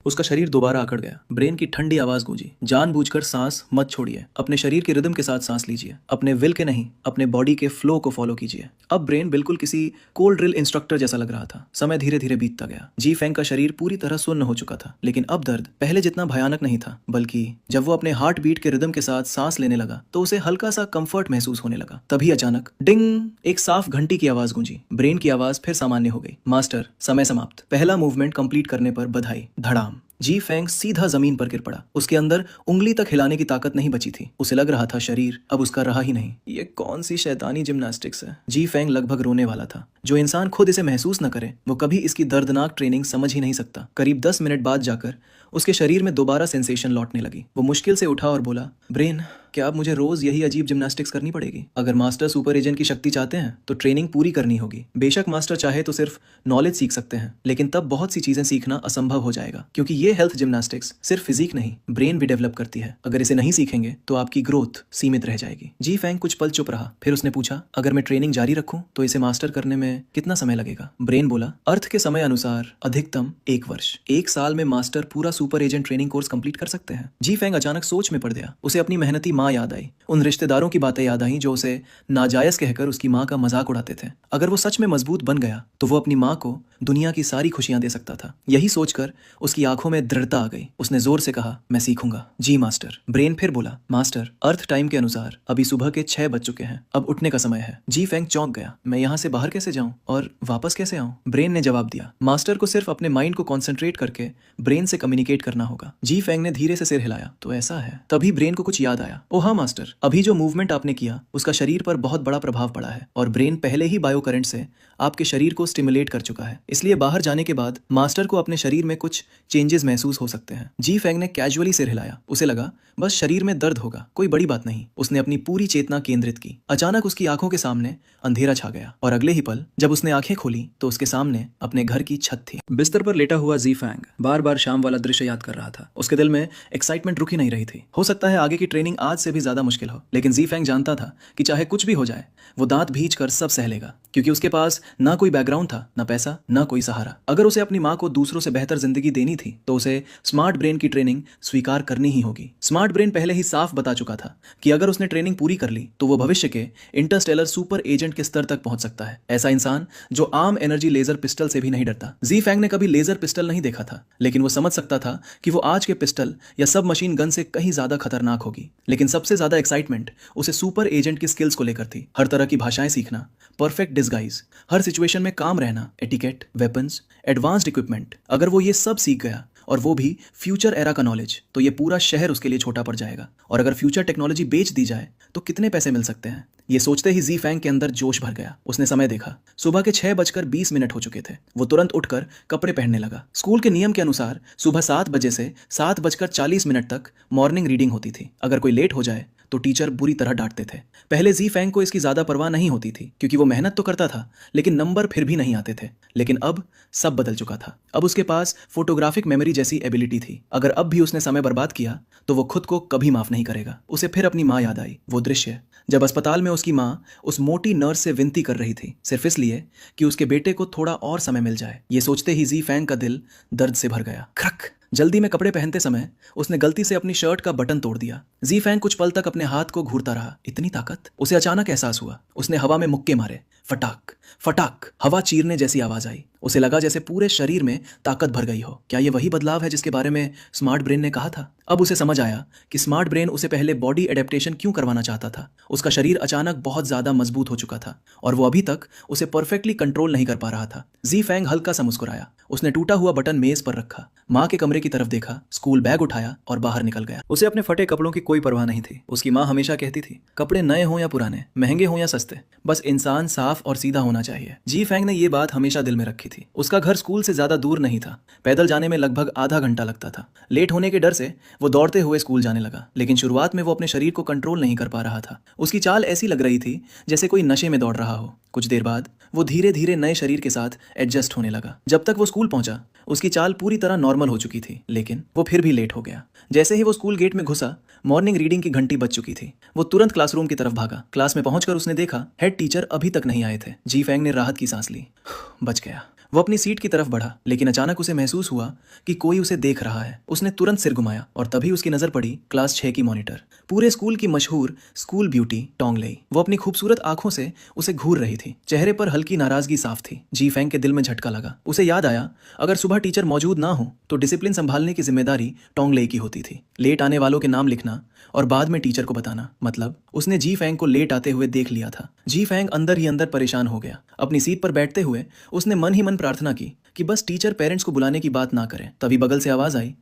उसका शरीर दोबारा अकड़ गया। ब्रेन की ठंडी आवाज गूंजी, जानबूझकर सांस मत छोड़िए, अपने शरीर के रिदम के साथ सांस लीजिए, अपने विल के नहीं, अपने बॉडी के फ्लो को फॉलो कीजिए। अब ब्रेन बिल्कुल किसी कोल्ड ड्रिल इंस्ट्रक्टर जैसा लग रहा था। समय धीरे धीरे बीतता गया। जी फैंग का शरीर पूरी तरह सुन्न हो चुका था, लेकिन अब दर्द पहले जितना भयानक नहीं था, बल्कि जब वो अपने हार्ट बीट के रिदम के साथ सांस लेने लगा तो उसे हल्का सा कंफर्ट महसूस होने लगा। तभी अचानक डिंग, एक साफ घंटी की आवाज गूंजी। ब्रेन की आवाज फिर सामान्य हो गई। मास्टर, समय समाप्त। पहला मूवमेंट कंप्लीट करने पर बधाई। धड़ाम। जी फैंग सीधा जमीन पर गिर पड़ा। उसके अंदर उंगली तक हिलाने की ताकत नहीं बची थी। उसे लग रहा था शरीर अब उसका रहा ही नहीं। ये कौन सी शैतानी जिम्नास्टिक्स है। जी फैंग लगभग रोने वाला था। जो इंसान खुद इसे महसूस न करे वो कभी इसकी दर्दनाक ट्रेनिंग समझ ही नहीं सकता। करीब 10 मिनट बाद जाकर उसके शरीर में दोबारा सेंसेशन लौटने लगी। वो मुश्किल से उठा और बोला, ब्रेन, क्या अब मुझे रोज यही अजीब जिम्नास्टिक्स करनी पड़ेगी? अगर मास्टर सुपर एजेंट की शक्ति चाहते हैं तो ट्रेनिंग पूरी करनी होगी। बेशक मास्टर चाहे तो सिर्फ नॉलेज सीख सकते हैं, लेकिन तब बहुत सी चीजें सीखना असंभव हो जाएगा, क्योंकि ये हेल्थ जिम्नास्टिक्स सिर्फ फिजिक नहीं, ब्रेन भी डेवलप करती है। अगर इसे नहीं सीखेंगे तो आपकी ग्रोथ सीमित रह जाएगी। जी फैंग कुछ पल चुप रहा। फिर उसने पूछा, अगर मैं ट्रेनिंग जारी रखूं तो इसे मास्टर करने में कितना समय लगेगा? ब्रेन बोला, अर्थ के समय अनुसार अधिकतम 1 वर्ष। 1 साल में मास्टर पूरा super agent training course complete कर सकते हैं। जी फैंग अचानक सोच में पड़ गया। उसे अपनी मेहनती माँ याद आई। उन रिश्तेदारों की बातें याद आई जो उसे नाजायज कहकर उसकी माँ का मजाक उड़ाते थे। अगर वो सच में मजबूत बन गया तो वो अपनी माँ को दुनिया की सारी खुशियां दे सकता था। यही सोचकर उसकी आंखों में दृढ़ता आ गई। उसने जोर से कहा, मैं सीखूंगा। जी मास्टर। ब्रेन फिर बोला, मास्टर, अर्थ टाइम के अनुसार अभी सुबह के 6 बज चुके हैं, अब उठने का समय है। जी फैंग चौंक गया। मैं यहाँ से बाहर कैसे जाऊँ और वापस कैसे आऊँ? ब्रेन ने जवाब दिया, मास्टर को सिर्फ अपने माइंड को कॉन्सेंट्रेट करके ब्रेन से कम्युनिकेट करना होगा। जी फैंग ने धीरे से सिर हिलाया, तो ऐसा है। तभी ब्रेन को कुछ याद आया। ओ हाँ मास्टर, अभी जो मूवमेंट आपने किया उसका शरीर पर बहुत बड़ा प्रभाव पड़ा है और ब्रेन पहले ही बायो करंट से आपके शरीर को स्टिमुलेट कर चुका है। इसलिए बाहर जाने के बाद मास्टर को अपने शरीर में कुछ चेंजेस महसूस हो सकते हैं। जी फैंग ने कैजुअली सिर हिलाया। उसे लगा बस शरीर में दर्द होगा, कोई बड़ी बात नहीं। उसने अपनी पूरी चेतना केंद्रित की। अचानक उसकी आंखों के सामने अंधेरा छा गया और अगले ही पल जब उसने आंखें खोली तो उसके सामने अपने घर की छत थी। बिस्तर पर लेटा हुआ जी फैंग बार बार शाम वाला दृश्य याद कर रहा था। उसके दिल में एक्साइटमेंट रुक ही नहीं रही थी। हो सकता है आगे की ट्रेनिंग आज से भी ज्यादा मुश्किल हो, लेकिन जी फैंग जानता था कि चाहे कुछ भी हो जाए वो दांत भींच कर सब सह लेगा, क्योंकि उसके पास ना कोई बैकग्राउंड था, ना पैसा, ना कोई सहारा। अगर उसे अपनी माँ को दूसरों से बेहतर जिंदगी देनी थी तो उसे स्मार्ट ब्रेन की ट्रेनिंग स्वीकार करनी ही होगी। स्मार्ट ब्रेन पहले ही साफ बता चुका था कि अगर उसने ट्रेनिंग पूरी कर ली तो वो भविष्य के इंटरस्टेलर सुपर एजेंट के स्तर तक पहुंच सकता है। ऐसा इंसान जो आम एनर्जी लेजर पिस्टल से भी नहीं डरता। जी फैंग ने कभी लेजर पिस्टल नहीं देखा था, लेकिन वो समझ सकता था कि वो आज के पिस्टल या सब मशीन गन से कहीं ज्यादा खतरनाक होगी। लेकिन सबसे ज्यादा एक्साइटमेंट उसे सुपर एजेंट की स्किल्स को लेकर थी। हर तरह की भाषाएं सीखना, परफेक्ट डिस्गाइज, हर सिचुएशन में काम रहना, एटिकेट, वेपन्स, एडवांस्ड इक्विपमेंट। अगर वो ये सब सीख गया और वो भी फ्यूचर एरा का नॉलेज, तो ये पूरा शहर उसके लिए छोटा पड़ जाएगा। और अगर फ्यूचर टेक्नोलॉजी बेच दी जाए तो कितने पैसे मिल सकते हैं? ये सोचते ही जी फैंग के अंदर जोश भर गया। उसने समय देखा। सुबह के 6:20 हो चुके थे। वो तुरंत उठकर कपड़े पहनने लगा। स्कूल के नियम के अनुसार सुबह 7 बजे से 7:40 तक मॉर्निंग रीडिंग होती थी। अगर कोई लेट हो जाए तो टीचर बुरी तरह डांटते थे। पहले जी फैंग को इसकी ज्यादा परवाह नहीं होती थी, क्योंकि वो मेहनत तो करता था लेकिन नंबर फिर भी नहीं आते थे। लेकिन अब सब बदल चुका था। अब उसके पास फोटोग्राफिक मेमोरी जैसी एबिलिटी थी। अगर अब भी उसने समय बर्बाद किया तो वो खुद को कभी माफ नहीं करेगा। उसे फिर अपनी माँ याद आई। वो दृश्य जब अस्पताल में उसकी माँ उस मोटी नर्स से विनती कर रही थी, सिर्फ इसलिए कि उसके बेटे को थोड़ा और समय मिल जाए। ये सोचते ही जी फैंग का दिल दर्द से भर गया। खड़क। जल्दी में कपड़े पहनते समय उसने गलती से अपनी शर्ट का बटन तोड़ दिया। जी फैंग कुछ पल तक अपने हाथ को घूरता रहा। इतनी ताकत? उसे अचानक एहसास हुआ। उसने हवा में मुक्के मारे, फटाक फटाक हवा चीरने जैसी आवाज आई। उसे लगा जैसे पूरे शरीर में ताकत भर गई हो। क्या ये वही बदलाव है जिसके बारे में स्मार्ट ब्रेन ने कहा था? अब उसे समझ आया कि स्मार्ट ब्रेन उसे पहले बॉडी एडेप्टेशन क्यों करवाना चाहता था। उसका शरीर अचानक बहुत ज्यादा मजबूत हो चुका था और वो अभी तक उसे परफेक्टली कंट्रोल नहीं कर पा रहा था। जी फैंग हल्का सा मुस्कुराया। उसने टूटा हुआ बटन मेज पर रखा, माँ के कमरे की तरफ देखा, स्कूल बैग उठाया और बाहर निकल गया। उसे अपने फटे कपड़ों की कोई परवाह नहीं थी। उसकी माँ हमेशा कहती थी, कपड़े नए हों या पुराने, महंगे हों या सस्ते, बस इंसान साफ और सीधा होना चाहिए। जी फैंग ने ये बात हमेशा दिल में रखी थी। उसका घर स्कूल से ज्यादा दूर नहीं था। पैदल जाने में लगभग आधा घंटा लगता था। लेट होने के डर से वो दौड़ते हुए स्कूल जाने लगा, लेकिन शुरुआत में वो अपने शरीर को कंट्रोल नहीं कर पा रहा था। उसकी चाल ऐसी लग रही थी जैसे कोई नशे में दौड़ रहा हो। कुछ देर बाद वो धीरे धीरे नए शरीर के साथ एडजस्ट होने लगा। जब तक वो स्कूल पहुंचा उसकी चाल पूरी तरह नॉर्मल हो चुकी थी, लेकिन वो फिर भी लेट हो गया। जैसे ही वो स्कूल गेट में घुसा, मॉर्निंग रीडिंग की घंटी बज चुकी थी। वो तुरंत क्लासरूम की तरफ भागा। क्लास में पहुंचकर उसने देखा हेड टीचर अभी तक नहीं आए थे। जी फैंग ने राहत की सांस ली, बच गया। वो अपनी सीट की तरफ बढ़ा, लेकिन अचानक उसे महसूस हुआ कि कोई उसे देख रहा है। उसने तुरंत सिर घुमाया और तभी उसकी नजर पड़ी क्लास 6 की मॉनिटर, पूरे स्कूल की मशहूर स्कूल ब्यूटी टोंग लेई। वो अपनी खूबसूरत आंखों से उसे घूर रही थी। चेहरे पर हल्की नाराजगी साफ थी। जी फैंग के दिल में झटका लगा। उसे याद आया, अगर सुबह टीचर मौजूद ना हो तो डिसिप्लिन संभालने की जिम्मेदारी टोंग लेई की होती थी। लेट आने वालों के नाम लिखना और बाद में टीचर को बताना। मतलब उसने जी फैंग को लेट आते हुए देख लिया था। जी फैंग अंदर ही अंदर परेशान हो गया। अपनी सीट पर बैठते हुए उसने मन ही मन प्रार्थना की कि बस टीचर पेरेंट्स को बुलाने की बात ना करें। तभी बगल से आवाज आई,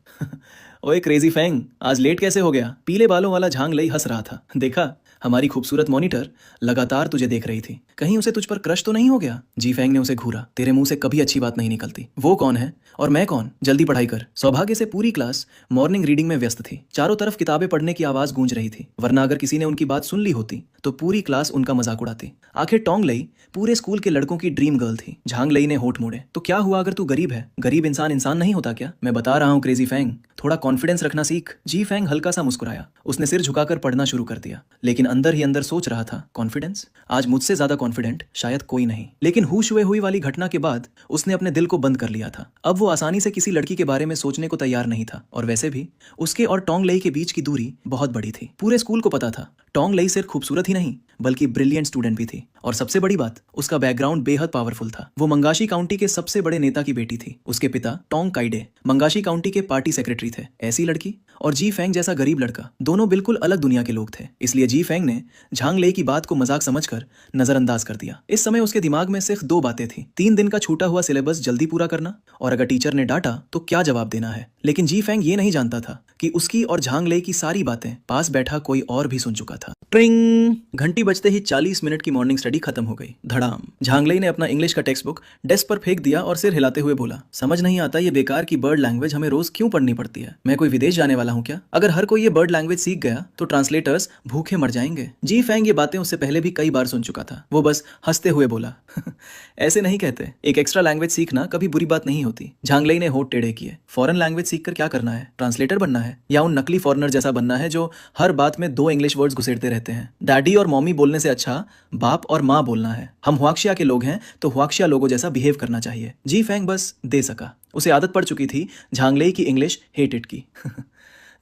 ओए क्रेजी फैंग, आज लेट कैसे हो गया? पीले बालों वाला झांग लई हंस रहा था। देखा, हमारी खूबसूरत मॉनिटर लगातार तुझे देख रही थी। कहीं उसे तुझ पर क्रश तो नहीं हो गया? जी फैंग ने उसे घूरा। तेरे मुंह से कभी अच्छी बात नहीं निकलती। वो कौन है और मैं कौन? जल्दी पढ़ाई कर। सौभाग्य से पूरी क्लास मॉर्निंग रीडिंग में व्यस्त थी। चारों तरफ किताबें पढ़ने की आवाज गूंज रही थी, वरना अगर किसी ने उनकी बात सुन ली होती तो पूरी क्लास उनका मजाक उड़ाती। आखिर टोंग लई पूरे स्कूल के लड़कों की ड्रीम गर्ल थी। झांग लई ने होठ मोड़े। तो क्या हुआ अगर तू गरीब है? गरीब इंसान इंसान नहीं होता क्या? मैं बता रहा हूँ क्रेजी फैंग, थोड़ा कॉन्फिडेंस रखना सीख। जी फैंग हल्का सा मुस्कुराया। उसने सिर झुकाकर पढ़ना शुरू कर दिया, लेकिन अंदर ही अंदर सोच रहा था, कॉन्फिडेंस? आज मुझसे ज्यादा कॉन्फिडेंट शायद कोई नहीं। लेकिन हुश हुए हुई वाली घटना के बाद उसने अपने दिल को बंद कर लिया था। अब वो आसानी से किसी लड़की के बारे में सोचने को तैयार नहीं था। और वैसे भी उसके और टोंग लई के बीच की दूरी बहुत बड़ी थी। पूरे स्कूल को पता था टोंग लई सिर्फ खूबसूरत ही नहीं बल्कि ब्रिलियंट स्टूडेंट भी थी। और सबसे बड़ी बात, उसका बैकग्राउंड बेहद पावरफुल था। वो मंगाशी काउंटी के सबसे बड़े नेता की बेटी थी। उसके पिता टोंग काइडे मंगाशी काउंटी के पार्टी सेक्रेटरी थे। ऐसी लड़की और जी फैंग जैसा गरीब लड़का, दोनों बिल्कुल अलग दुनिया के लोग थे। इसलिए जी फैंग ने झांग लई की बात को मजाक समझकर नजरअंदाज कर दिया। इस समय उसके दिमाग में सिर्फ दो बातें थी, 3 दिन का छूटा हुआ सिलेबस जल्दी पूरा करना और अगर टीचर ने डांटा तो क्या जवाब देना है। लेकिन जी फैंग ये नहीं जानता था कि उसकी और झांग लई की सारी बातें पास बैठा कोई और भी सुन चुका था। ट्रिंग! घंटी बजते ही 40 मिनट की मॉर्निंग स्टडी खत्म हो गई। धड़ाम! झांग लई ने अपना इंग्लिश का टेक्स्ट बुक डेस्क पर फेंक दिया और सिर हिलाते हुए बोला, समझ नहीं आता ये बेकार की बर्ड लैंग्वेज हमें रोज क्यों पढ़नी पड़ती है? मैं कोई विदेश जाने वाला हूँ क्या? अगर हर कोई ये बर्ड लैंग्वेज सीख गया तो ट्रांसलेटर्स भूखे मर जाएंगे। जी फैंग ये बातें उससे पहले भी कई बार सुन चुका था। वो बस हंसते हुए बोला, ऐसे नहीं कहते, एक एक्स्ट्रा लैंग्वेज सीखना कभी बुरी बात नहीं होती। झांग लई ने होठ टेढ़े किए। फॉरेन लैंग्वेज सीखकर क्या करना है? ट्रांसलेटर बनना है या उन नकली फॉरेनर जैसा बनना है जो हर बात में 2 इंग्लिश वर्ड्स घुसेड़ते रहते हैं? डैडी और मॉमी बोलने से अच्छा बाप और माँ बोलना है। हम हुआक्शिया के लोग हैं तो हुआक्शिया लोगों जैसा बिहेव करना चाहिए। जी फैंग बस दे सका। उसे आदत पड़ चुकी थी झांग लई की इंग्लिश हेट इट की।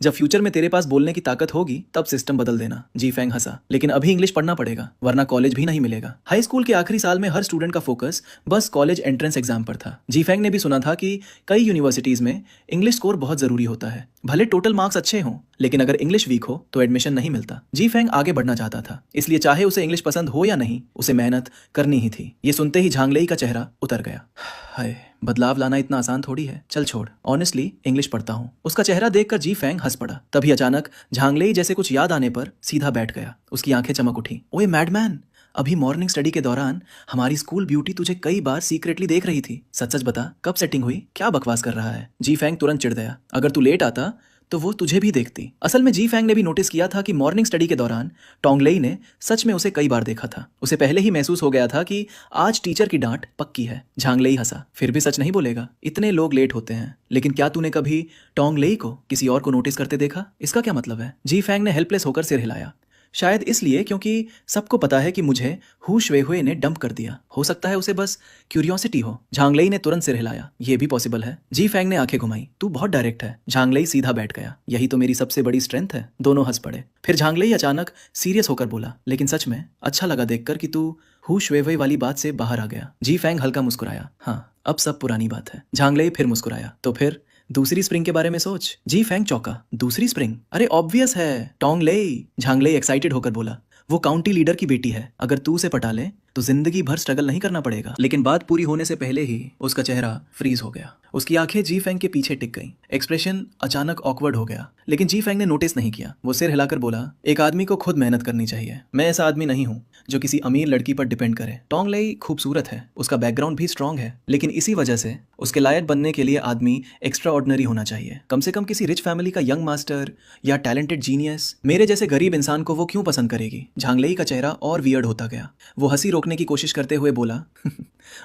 जब फ्यूचर में तेरे पास बोलने की ताकत होगी तब सिस्टम बदल देना। जी फैंग हंसा। लेकिन अभी इंग्लिश पढ़ना पड़ेगा वरना कॉलेज भी नहीं मिलेगा। हाई स्कूल के आखिरी साल में हर स्टूडेंट का फोकस बस कॉलेज एंट्रेंस एग्जाम पर था। जी फैंग ने भी सुना था कि कई यूनिवर्सिटीज में इंग्लिश स्कोर बहुत जरूरी होता है। भले टोटल मार्क्स अच्छे हों लेकिन अगर इंग्लिश वीक हो तो एडमिशन नहीं मिलता। जी फैंग आगे बढ़ना चाहता था, इसलिए चाहे उसे इंग्लिश पसंद हो या नहीं उसे मेहनत करनी ही थी। ये सुनते ही झांग लई का चेहरा उतर गया। हाय, बदलाव लाना इतना आसान थोड़ी है। चल छोड़, ऑनेस्टली इंग्लिश पढ़ता हूँ। उसका चेहरा देखकर जी फैंग हंस पड़ा। तभी अचानक झांग लई जैसे कुछ याद आने पर सीधा बैठ गया। उसकी आंखें चमक उठी। ओए मैडमैन, अभी मॉर्निंग स्टडी के दौरान हमारी स्कूल ब्यूटी तुझे कई बार सीक्रेटली देख रही थी। सच सच बता, कब सेटिंग हुई? क्या बकवास कर रहा है? जी फैंग तुरंत चिढ़ गया। अगर तू लेट आता तो वो तुझे भी देखती। असल में जी फैंग ने भी नोटिस किया था कि मॉर्निंग स्टडी के दौरान टोंग लई ने सच में उसे कई बार देखा था। उसे पहले ही महसूस हो गया था कि आज टीचर की डांट पक्की है। झांग लई हंसा। फिर भी सच नहीं बोलेगा, इतने लोग लेट होते हैं। लेकिन क्या तूने कभी टोंग लई को किसी और को नोटिस करते देखा? इसका क्या मतलब है? जी फैंग ने हेल्पलेस होकर सिर हिलाया। शायद इसलिए क्योंकि सबको पता है कि मुझे हु शुएहुए ने डंप कर दिया। हो सकता है उसे बस क्यूरियोसिटी हो। झांगलेई ने तुरंत सिर हिलाया। ये भी पॉसिबल है। जी फैंग ने आंखें घुमाई। तू बहुत डायरेक्ट है। झांगलेई सीधा बैठ गया। यही तो मेरी सबसे बड़ी स्ट्रेंथ है। दोनों हंस पड़े। फिर झांगलेई अचानक सीरियस होकर बोला, लेकिन सच में अच्छा लगा देखकर कि तू हु शुएहुए वाली बात से बाहर आ गया। जी फैंग हल्का मुस्कुराया। हाँ, अब सब पुरानी बात है। झांगलेई फिर मुस्कुराया। तो फिर दूसरी स्प्रिंग के बारे में सोच। जी फैंग चौंका। दूसरी स्प्रिंग? अरे ऑब्वियस है, टोंगलेई। झांगलेई एक्साइटेड होकर बोला, वो काउंटी लीडर की बेटी है। अगर तू उसे पटा ले तो जिंदगी भर स्ट्रगल नहीं करना पड़ेगा। लेकिन बात पूरी होने से पहले ही उसका चेहरा फ्रीज हो गया। उसकी आंखें जी फैंग के पीछे टिक गईं। एक्सप्रेशन अचानक ऑकवर्ड हो गया। लेकिन जी फैंग ने नोटिस नहीं किया। वो सिर हिलाकर बोला, एक आदमी को खुद मेहनत करनी चाहिए। मैं ऐसा आदमी नहीं हूँ जो किसी अमीर लड़की पर डिपेंड करे। टोंगलेई खूबसूरत है, उसका बैकग्राउंड भी स्ट्रांग है, लेकिन इसी वजह से उसके लायक बनने के लिए आदमी एक्स्ट्रा ऑर्डिनरी होना चाहिए। कम से कम किसी रिच फैमिली का यंग मास्टर या टैलेंटेड जीनियस। मेरे जैसे गरीब इंसान को वो क्यों पसंद करेगी? झांगलेई का चेहरा और वियर्ड होता गया। वो हंसी रोकने की कोशिश करते हुए बोला,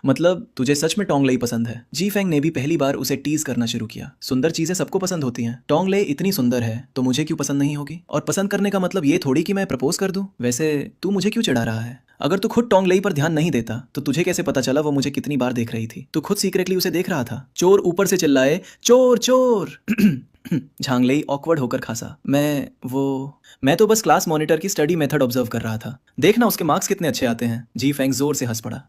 मतलब तुझे सच में टोंगलेई पसंद है? जी फैंग ने भी पहली बार उसे टीज करना शुरू किया। सुंदर चीजें सबको पसंद होती हैं। टोंगलेई इतनी सुंदर है तो मुझे क्यों पसंद नहीं होगी? और पसंद करने का मतलब ये थोड़ी कि मैं प्रपोज कर दूं। वैसे तू मुझे क्यों चिढ़ा रहा है? अगर तू खुद टोंगलेई पर ध्यान नहीं देता तो तुझे कैसे पता चला वो मुझे कितनी बार देख रही थी? तू खुद सीक्रेटली उसे देख रहा था। चोर ऊपर से चिल्लाए, चोर चोर। झांगलेई ऑकवर्ड होकर खासा। मैं तो बस क्लास मॉनिटर की स्टडी मेथड ऑब्जर्व कर रहा था। देखना उसके मार्क्स कितने अच्छे आते हैं। जी फैंग जोर से हंस पड़ा।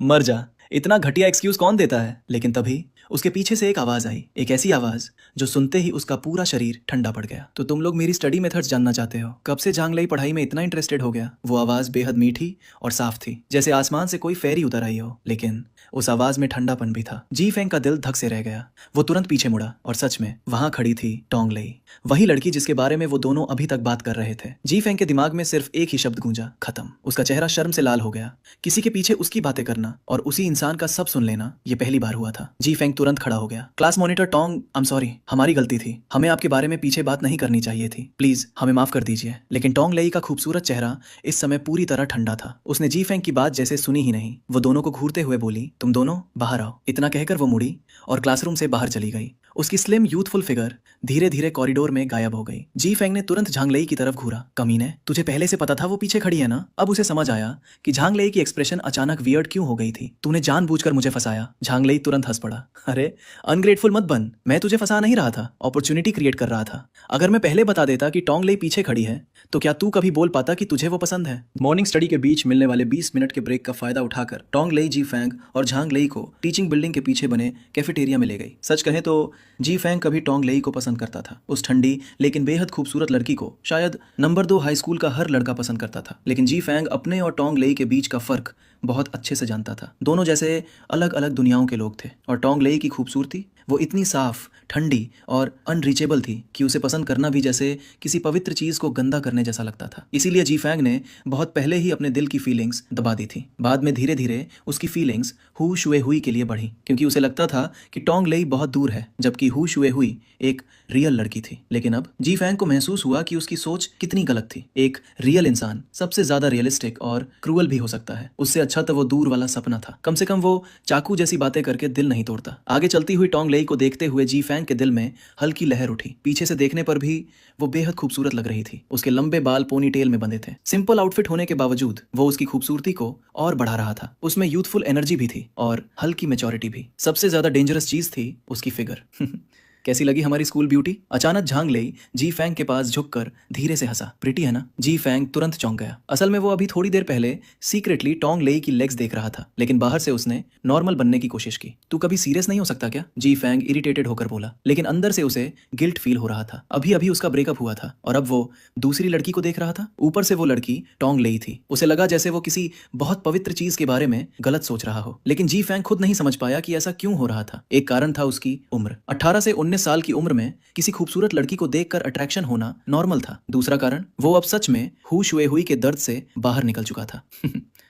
मर जा, इतना घटिया एक्सक्यूज कौन देता है? लेकिन तभी उसके पीछे से एक आवाज आई। एक ऐसी आवाज जो सुनते ही उसका पूरा शरीर ठंडा पड़ गया। तो तुम लोग मेरी स्टडी मेथड्स जानना चाहते हो? कब से झांगलेई पढ़ाई में इतना इंटरेस्टेड हो गया? वो आवाज बेहद मीठी और साफ थी, जैसे आसमान से कोई फेरी उतर आई हो। लेकिन उस आवाज में ठंडापन भी था। जी फैंग का दिल धक से रह गया। वो तुरंत पीछे मुड़ा और सच में वहां खड़ी थी टोंगलेई, वही लड़की जिसके बारे में वो दोनों अभी तक बात कर रहे थे। जी फैंग के दिमाग में सिर्फ एक ही शब्द गूंजा, खत्म। उसका चेहरा शर्म से लाल हो गया। किसी के पीछे उसकी बातें करना और उसी इंसान का सब सुन लेना, ये पहली बार हुआ था। जी फैंग तुरंत खड़ा हो गया। Class monitor Tong, I am sorry, हमारी गलती थी। हमें आपके बारे में पीछे बात नहीं करनी चाहिए थी। प्लीज हमें माफ कर दीजिए। लेकिन टोंगलेई का खूबसूरत चेहरा इस समय पूरी तरह ठंडा था। उसने जी फैंग की बात जैसे सुनी ही नहीं। वो दोनों को घूरते हुए बोली, तुम दोनों बाहर आओ। इतना कहकर वो मुड़ी और क्लासरूम से बाहर चली गई। उसकी स्लिम यूथफुल फिगर धीरे धीरे कॉरिडोर में गायब हो गई। जी फैंग ने तुरंत झांगलेई की तरफ घूरा। कमीने, तुझे पहले से पता था वो पीछे खड़ी है ना? अब उसे समझ आया कि झांगलेई की एक्सप्रेशन अचानक वियर्ड क्यों हो गई थी। तूने जानबूझकर मुझे फंसाया। झांगलेई तुरंत हंस पड़ा। अरे अनग्रेटफुल मत बन, मैं तुझे फंसा नहीं रहा था, अपॉर्चुनिटी क्रिएट कर रहा था। अगर मैं पहले बता देता कि टोंगलेई पीछे खड़ी है तो क्या तू कभी बोल पाता कि तुझे वो पसंद है? मॉर्निंग स्टडी के बीच मिलने वाले 20 मिनट के ब्रेक का फायदा उठाकर टोंगलेई जी फैंग और झांगलेई को टीचिंग बिल्डिंग के पीछे बने कैफेटेरिया में ले गई। सच कहें तो जी फैंग कभी टोंगलेई को पसंद करता था। उस ठंडी लेकिन बेहद खूबसूरत लड़की को शायद नंबर 2 हाई स्कूल का हर लड़का पसंद करता था। लेकिन जी फैंग अपने और टोंगलेई के बीच का फर्क बहुत अच्छे से जानता था। दोनों जैसे अलग अलग दुनियाओं के लोग थे। और टोंगलेई की खूबसूरती वो इतनी साफ, ठंडी और अनरीचेबल थी कि उसे पसंद करना भी जैसे किसी पवित्र चीज को गंदा करने जैसा लगता था। इसीलिए जी फैंग ने बहुत पहले ही अपने दिल की फीलिंग्स दबा दी थी। बाद में धीरे धीरे उसकी फीलिंग्स हु शुए हुई के लिए बढ़ी, क्योंकि उसे लगता था कि टोंगलेई बहुत दूर है, जबकि हु शुए हुई एक रियल लड़की थी। लेकिन अब जी फैंग को महसूस हुआ कि उसकी सोच कितनी गलत थी। एक रियल इंसान सबसे ज्यादा रियलिस्टिक और क्रूअल भी हो सकता है। उससे अच्छा तो वो दूर वाला सपना था। कम से कम वो चाकू जैसी बातें करके दिल नहीं तोड़ता। आगे चलती हुई टोंगलेई को देखते हुए जी फैंग के दिल में हल्की लहर उठी। पीछे से देखने पर भी वो बेहद खूबसूरत लग रही थी। उसके लंबे बाल पोनी टेल में बंधे थे। सिंपल आउटफिट होने के बावजूद वो उसकी खूबसूरती को और बढ़ा रहा था। उसमें यूथफुल एनर्जी भी थी और हल्की मैच्योरिटी भी। सबसे ज्यादा डेंजरस चीज थी उसकी फिगर। कैसी लगी हमारी स्कूल ब्यूटी? अचानक झांगलेई जी फैंग के पास झुककर धीरे से हंसा। प्रिटी है ना? जी फैंग तुरंत चौंक गया। असल में वो अभी थोड़ी देर पहले सीक्रेटली टोंगलेई की लेग्स देख रहा था, लेकिन बाहर से उसने नॉर्मल बनने की कोशिश की। तू कभी सीरियस नहीं हो सकता क्या? जी फैंग इरिटेटेड होकर बोला, लेकिन अंदर से उसे गिल्ट फील हो रहा था। अभी अभी उसका ब्रेकअप हुआ था और अब वो दूसरी लड़की को देख रहा था। ऊपर से वो लड़की टोंगलेई थी। उसे लगा जैसे वो किसी बहुत पवित्र चीज के बारे में गलत सोच रहा हो। लेकिन जी फैंग खुद नहीं समझ पाया कि ऐसा क्यों हो रहा था। एक कारण था उसकी उम्र। 18 से 19 साल की उम्र में किसी खूबसूरत लड़की को देखकर अट्रैक्शन होना नॉर्मल था। दूसरा कारण, वो अब सच में हु शुए हुई के दर्द से बाहर निकल चुका था।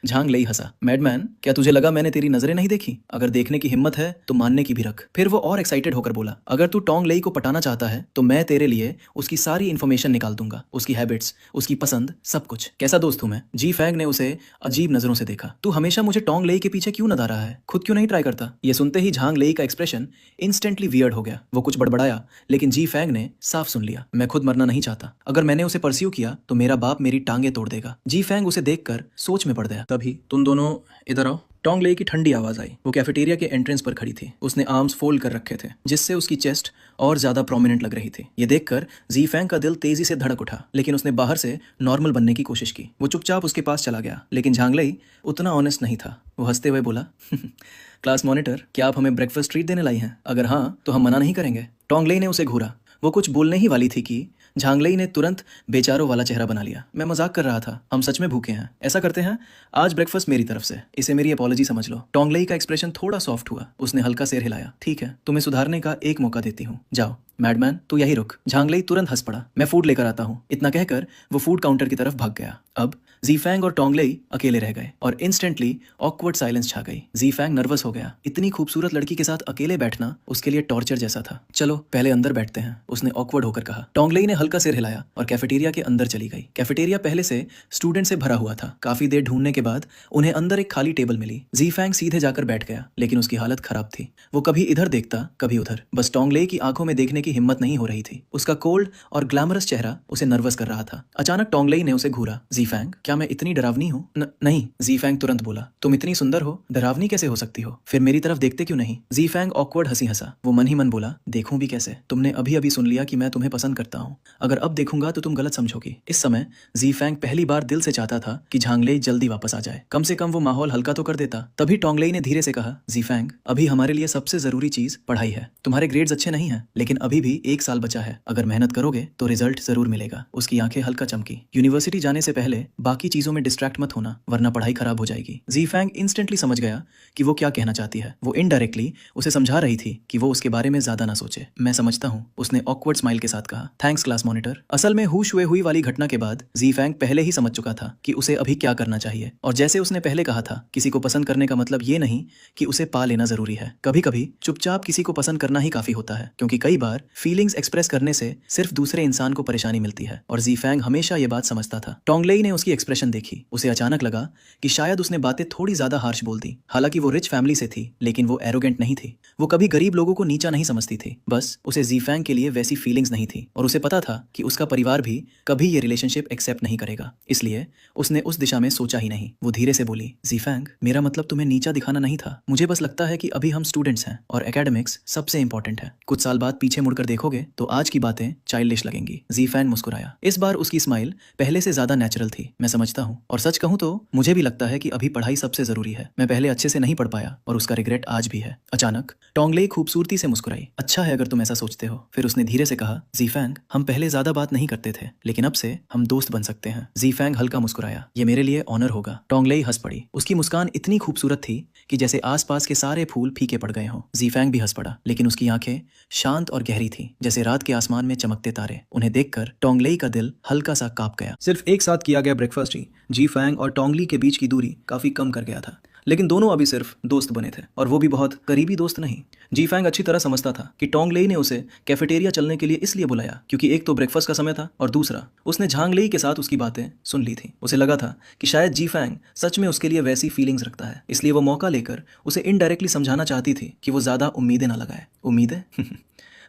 झांग लेई हंसा। मैडमैन, क्या तुझे लगा मैंने तेरी नजरें नहीं देखी? अगर देखने की हिम्मत है तो मानने की भी रख। फिर वो और एक्साइटेड होकर बोला, अगर तू टोंग लेई को पटाना चाहता है तो मैं तेरे लिए उसकी सारी इन्फॉर्मेशन निकाल दूंगा, उसकी हैबिट्स, उसकी पसंद, सब कुछ। कैसा दोस्त हूं मैं? जी फैंग ने उसे अजीब नजरों से देखा। तू हमेशा मुझे टोंग लेई के पीछे क्यों नदा रहा है? खुद क्यों नहीं ट्राई करता? ये सुनते ही झांग लेई का एक्सप्रेशन इंस्टेंटली वियर्ड हो गया। वो कुछ बड़बड़ाया, लेकिन जी फैंग ने साफ सुन लिया। मैं खुद मरना नहीं चाहता। अगर मैंने उसे परस्यू किया तो मेरा बाप मेरी टांगे तोड़ देगा। जी फैंग उसे देखकर सोच में पड़ गया। तभी तुम दोनों इधर आओ। टोंग लेई की ठंडी आवाज आई। वो कैफेटेरिया के एंट्रेंस पर खड़ी थी। उसने आर्म्स फोल्ड कर रखे थे, जिससे उसकी चेस्ट और ज्यादा प्रोमिनेंट लग रही थी। ये देखकर जी फैंग का दिल तेजी से धड़क उठा, लेकिन उसने बाहर से नॉर्मल बनने की कोशिश की। वो चुपचाप उसके पास चला गया, लेकिन झांग लेई उतना ऑनेस्ट नहीं था। वो हंसते हुए बोला, क्लास मॉनिटर, क्या आप हमें ब्रेकफास्ट ट्रीट देने लाई हैं? अगर हाँ तो हम मना नहीं करेंगे। टोंग लेई ने उसे घूरा। वो कुछ बोलने ही वाली थी कि झांग लेई ने तुरंत बेचारों वाला चेहरा बना लिया। मैं मजाक कर रहा था, हम सच में भूखे हैं। ऐसा करते हैं, आज ब्रेकफास्ट मेरी तरफ से, इसे मेरी अपॉलॉजी समझ लो। टोंग लेई का एक्सप्रेशन थोड़ा सॉफ्ट हुआ। उसने हल्का सिर हिलाया। ठीक है, तुम्हें सुधारने का एक मौका देती हूँ, जाओ। मैडमैन, तू यही रुक। झांग लेई तुरंत हंस पड़ा। मैं फूड लेकर आता हूँ। इतना कहकर वो फूड काउंटर की तरफ भाग गया। अब जीफैंग और टोंग लेई अकेले रह गए और इंस्टेंटली ऑकवर्ड साइलेंस छा गई। जीफैंग नर्वस हो गया। इतनी खूबसूरत लड़की के साथ अकेले बैठना उसके लिए टॉर्चर जैसा था। चलो पहले अंदर बैठते हैं, उसने ऑकवर्ड होकर कहा। टोंग लेई ने हल्का सिर हिलाया और कैफेटेरिया के अंदर चली गई। कैफेटेरिया पहले से स्टूडेंट से भरा हुआ था। काफी देर ढूंढने के बाद उन्हें अंदर एक खाली टेबल मिली। जीफैंग सीधे जाकर बैठ गया, लेकिन उसकी हालत खराब थी। वो कभी इधर देखता, कभी उधर। बस टोंग लेई की आंखों में देखने की हिम्मत नहीं हो रही थी। उसका कोल्ड और ग्लैमरस चेहरा उसे नर्वस कर रहा था। अचानक टोंग लेई ने उसे घूरा। जीफैंग, क्या मैं इतनी डरावनी हूँ? नहीं, जीफैंग तुरंत बोला। तुम इतनी सुंदर हो, डरावनी कैसे हो सकती हो? फिर मेरी तरफ देखते क्यों नहीं? जीफैंग ऑकवर्ड हंसी हंसा। वो मन ही मन बोला, देखूं भी कैसे? तुमने अभी अभी सुन लिया कि मैं तुम्हें पसंद करता हूँ। अगर अब देखूंगा तो तुम गलत समझोगी। इस समय जीफैंग पहली बार दिल से चाहता था कि झांग लेई जल्दी वापस आ जाए। कम से कम वो माहौल हल्का तो कर देता। तभी टोंग लेई ने धीरे से कहा, जीफैंग, अभी हमारे लिए सबसे जरूरी चीज पढ़ाई है। तुम्हारे ग्रेड्स अच्छे नहीं हैं, लेकिन अभी भी 1 साल बचा है। अगर मेहनत करोगे तो रिजल्ट जरूर मिलेगा। उसकी आंखें हल्का चमकी। यूनिवर्सिटी जाने से पहले बाकी चीजों में डिस्ट्रैक्ट मत होना, वरना पढ़ाई खराब हो जाएगी। जीफैंग इंस्टेंटली समझ गया कि वो क्या कहना चाहती है। वो इनडायरेक्टली उसे समझा रही थी कि वो उसके बारे में ज्यादा ना सोचे। मैं समझता हूँ, उसने ऑकवर्ड स्माइल के साथ कहा। Thanks class monitor. असल में हुश हुए हुई वाली घटना के बाद जीफैंग पहले ही समझ चुका था कि उसे अभी क्या करना चाहिए। और जैसे उसने पहले कहा था, किसी को पसंद करने का मतलब ये नहीं कि उसे पा लेना जरूरी है। कभी कभी चुपचाप किसी को पसंद करना ही काफी होता है, क्योंकि कई बार फीलिंग्स एक्सप्रेस करने से सिर्फ दूसरे इंसान को परेशानी मिलती है। और जीफैंग हमेशा ये बात समझता था। टोंग लेई ने उसकी एक्सप्रेशन देखी। उसे अचानक लगा कि शायद उसने बातें थोड़ी ज्यादा हार्श बोल दी। हालांकि वो रिच फैमिली से थी, लेकिन वो एरोगेंट नहीं थी। वो कभी गरीब लोगों को नीचा नहीं समझती थी। बस उसे जीफैंग के लिए वैसी फीलिंग्स नहीं थी, और उसे पता था कि उसका परिवार भी कभी ये रिलेशनशिप एक्सेप्ट नहीं करेगा। इसलिए उसने उस दिशा में सोचा ही नहीं। वो धीरे से बोली, जीफैंग, मेरा मतलब तुम्हें नीचा दिखाना नहीं था। मुझे बस लगता है कि अभी हम स्टूडेंट्स हैं और एकेडमिक्स सबसे इंपॉर्टेंट है। कुछ साल बाद पीछे मुड़कर देखोगे तो आज की बातें चाइल्डिश लगेंगी। जीफैंग मुस्कुराया। इस बार उसकी स्माइल पहले से ज्यादा नेचुरल थी। मैं समझता हूँ, और सच कहूँ तो मुझे भी लगता है कि अभी पढ़ाई सबसे जरूरी है। मैं पहले अच्छे से नहीं पढ़ पाया और उसका रिग्रेट आज भी है। अचानक टोंग लेई खूबसूरती से मुस्कुराई। अच्छा है अगर तुम ऐसा सोचते हो। फिर उसने धीरे से कहा, जीफैंग, हम पहले ज्यादा बात नहीं करते थे, लेकिन अब से हम दोस्त बन सकते हैं। जीफैंग हल्का मुस्कुराया। ये मेरे लिए ऑनर होगा। टोंग लेई हंस पड़ी। उसकी मुस्कान इतनी खूबसूरत थी कि जैसे आसपास के सारे फूल फीके पड़ गए हों। जीफैंग भी हंस पड़ा, लेकिन उसकी आंखें शांत और गहरी थी, जैसे रात के आसमान में चमकते तारे। उन्हें देखकर टोंग लेई का दिल हल्का सा कांप गया। सिर्फ एक साथ किया गया ब्रेकफास्ट ही जीफैंग और टोंग ली के बीच की दूरी काफी कम कर गया था। लेकिन दोनों अभी सिर्फ दोस्त बने थे, और वो भी बहुत करीबी दोस्त नहीं। जीफैंग अच्छी तरह समझता था कि टोंग लेई ने उसे कैफेटेरिया चलने के लिए इसलिए बुलाया क्योंकि एक तो ब्रेकफास्ट का समय था, और दूसरा उसने झांग लेई के साथ उसकी बातें सुन ली थी। उसे लगा था कि शायद जीफैंग सच में उसके लिए वैसी फीलिंग्स रखता है, इसलिए वो मौका लेकर उसे इनडायरेक्टली समझाना चाहती थी कि वो ज्यादा उम्मीदें ना लगाए। उम्मीदें?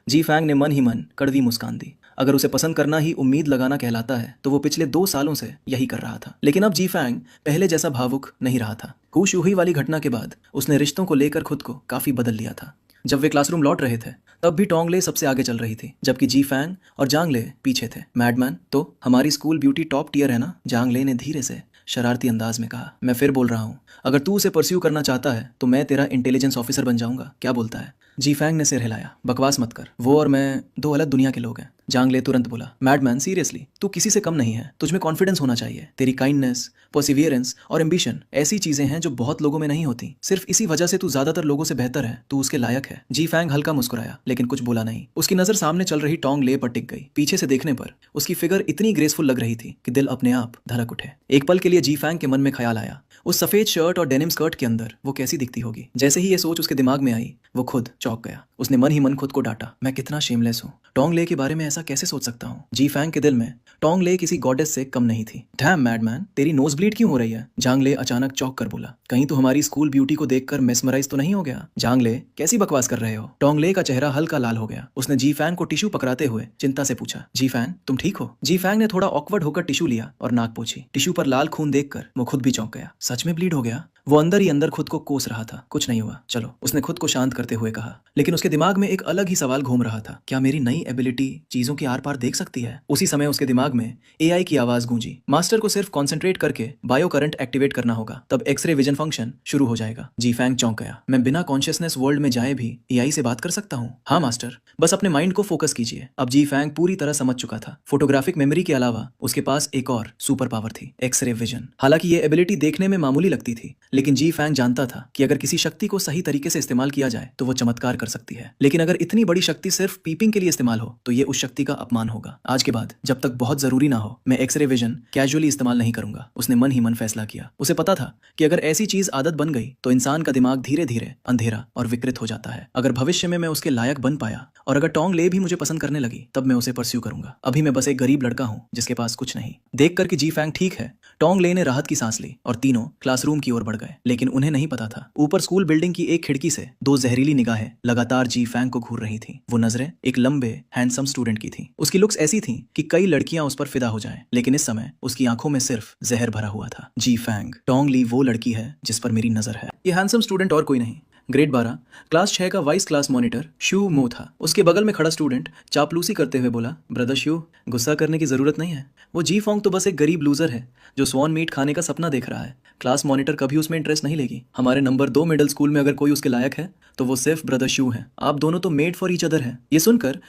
जीफैंग ने मन ही मन कड़वी मुस्कान दी। अगर उसे पसंद करना ही उम्मीद लगाना कहलाता है तो वो पिछले 2 सालों से यही कर रहा था। लेकिन अब जीफैंग पहले जैसा भावुक नहीं रहा था। हुश हुई वाली घटना के बाद उसने रिश्तों को लेकर खुद को काफी बदल लिया था। जब वे क्लासरूम लौट रहे थे तब भी टोंग ले सबसे आगे चल रही थी, जबकि जीफैंग और जांग ले पीछे थे। मैडमैन, तो हमारी स्कूल ब्यूटी टॉप टियर है ना? जांग ले ने धीरे से शरारती अंदाज में कहा। मैं फिर बोल रहा हूँ, अगर तू उसे परस्यू करना चाहता है तो मैं तेरा इंटेलिजेंस ऑफिसर बन जाऊंगा। क्या बोलता है? जी फैंग ने सिर हिलाया। बकवास मत कर, वो और मैं दो अलग दुनिया के लोग हैं। जांग ले तुरंत बोला, मैडमैन सीरियसली, तू किसी से कम नहीं है। तुझ में कॉन्फिडेंस होना चाहिए। तेरी काइंडनेस, परसिवियरेंस और एम्बिशन ऐसी चीजें हैं जो बहुत लोगों में नहीं होती। सिर्फ इसी वजह से तू ज्यादातर लोगों से बेहतर है। तू उसके लायक है। जी फैंग हल्का मुस्कुराया लेकिन कुछ बोला नहीं। उसकी नजर सामने चल रही टोंग ले पर टिक गई। पीछे से देखने पर उसकी फिगर इतनी ग्रेसफुल लग रही थी कि दिल अपने आप धड़क उठे। एक पल के लिए जी फैंग के मन में ख्याल आया, उस सफेद शर्ट और डेनिम स्कर्ट के अंदर वो कैसी दिखती होगी। जैसे ही ये सोच उसके दिमाग में आई, वो खुद चौंक गया। उसने मन ही मन खुद को डांटा, मैं कितना शेमलेस हूँ। टोंग ले के बारे में ऐसा कैसे सोच सकता हूँ। जी फैंग के दिल में टोंग ले किसी गॉडेस से कम नहीं थी। डैम मैडमैन, तेरी नोज ब्लीड क्यों हो रही है? जांग ले अचानक चौंक कर बोला, कहीं तो हमारी स्कूल ब्यूटी को देखकर मेस्मराइज तो नहीं हो गया? जांग ले, कैसी बकवास कर रहे हो? टोंग ले का चेहरा हल्का लाल हो गया। उसने जी फैंग को टिश्यू पकड़ाते हुए चिंता से पूछा, जी फैंग तुम ठीक हो? जी फैंग ने थोड़ा ऑकवर्ड होकर टिश्यू लिया और नाक पोंछी। टिश्यू पर लाल खून देखकर वो खुद भी चौंक गया। सच में ब्लीड हो गया? वो अंदर ही अंदर खुद को कोस रहा था। कुछ नहीं हुआ, चलो, उसने खुद को शांत करते हुए कहा। लेकिन उसके दिमाग में एक अलग ही सवाल घूम रहा था, क्या मेरी नई एबिलिटी चीजों के आर पार देख सकती है? उसी समय उसके दिमाग में एआई की आवाज गूंजी, मास्टर को सिर्फ कॉन्सेंट्रेट करके बायो करंट एक्टिवेट करना होगा, तब एक्सरे विजन फंक्शन शुरू हो जाएगा। जी फैंग चौंक गया, मैं बिना कॉन्शियसनेस वर्ल्ड में जाए भी एआई से बात कर सकता हूँ? हाँ मास्टर, बस अपने माइंड को फोकस कीजिए। अब जी फैंग पूरी तरह समझ चुका था। फोटोग्राफिक मेमोरी के अलावा उसके पास एक और सुपर पावर थी, एक्सरे विजन। हालांकि ये एबिलिटी देखने में मामूली लगती थी, लेकिन जी फैंग जानता था कि अगर किसी शक्ति को सही तरीके से इस्तेमाल किया जाए तो वो चमत्कार कर सकती है। लेकिन अगर इतनी बड़ी शक्ति सिर्फ पीपिंग के लिए इस्तेमाल हो तो ये उस शक्ति का अपमान होगा। आज के बाद जब तक बहुत जरूरी ना हो, मैं एक्सरे विजन कैजुअली इस्तेमाल नहीं करूंगा। उसने मन ही मन फैसला किया। उसे पता था कि अगर ऐसी चीज आदत बन गई तो इंसान का दिमाग धीरे धीरे अंधेरा और विकृत हो जाता है। अगर भविष्य में मैं उसके लायक बन पाया और अगर टोंग ले भी मुझे पसंद करने लगी, तब मैं उसे परस्यू करूंगा। अभी मैं बस एक गरीब लड़का हूं जिसके पास कुछ नहीं। देख कर कि जी फैंग ठीक है, टोंग ले ने राहत की सांस ली और तीनों क्लासरूम की ओर बढ़ गए। लेकिन उन्हें नहीं पता था, ऊपर स्कूल बिल्डिंग की एक खिड़की से दो जहरीली निगाहें लगातार जी फैंग को घूर रही थीं। वो नजरें एक लंबे हैंडसम स्टूडेंट की थीं। उसकी लुक्स ऐसी थीं कि कई लड़कियां उस पर फिदा हो जाएं, लेकिन इस समय उसकी आंखों में सिर्फ जहर भरा हुआ था। जी फैंग, टोंग ली वो लड़की है जिस पर मेरी नजर है। ये हैंडसम स्टूडेंट और कोई नहीं, ग्रेड 12 क्लास 6 का वाइस क्लास मॉनिटर शू मो था। उसके बगल में खड़ा स्टूडेंट चापलूसी करते हुए बोला, ब्रदर शू, गुस्सा करने की जरूरत नहीं है। वो जी फोंग तो बस एक गरीब लूजर है जो स्वॉन मीट खाने का सपना देख रहा है। क्लास मॉनिटर कभी उसमें इंटरेस्ट नहीं लेगी। हमारे नंबर 2 मिडिल स्कूल में अगर कोई उसके लायक है तो वो सिर्फ ब्रदर शू है। आप दोनों तो मेड फॉर ईच अदर है। ये सुनकर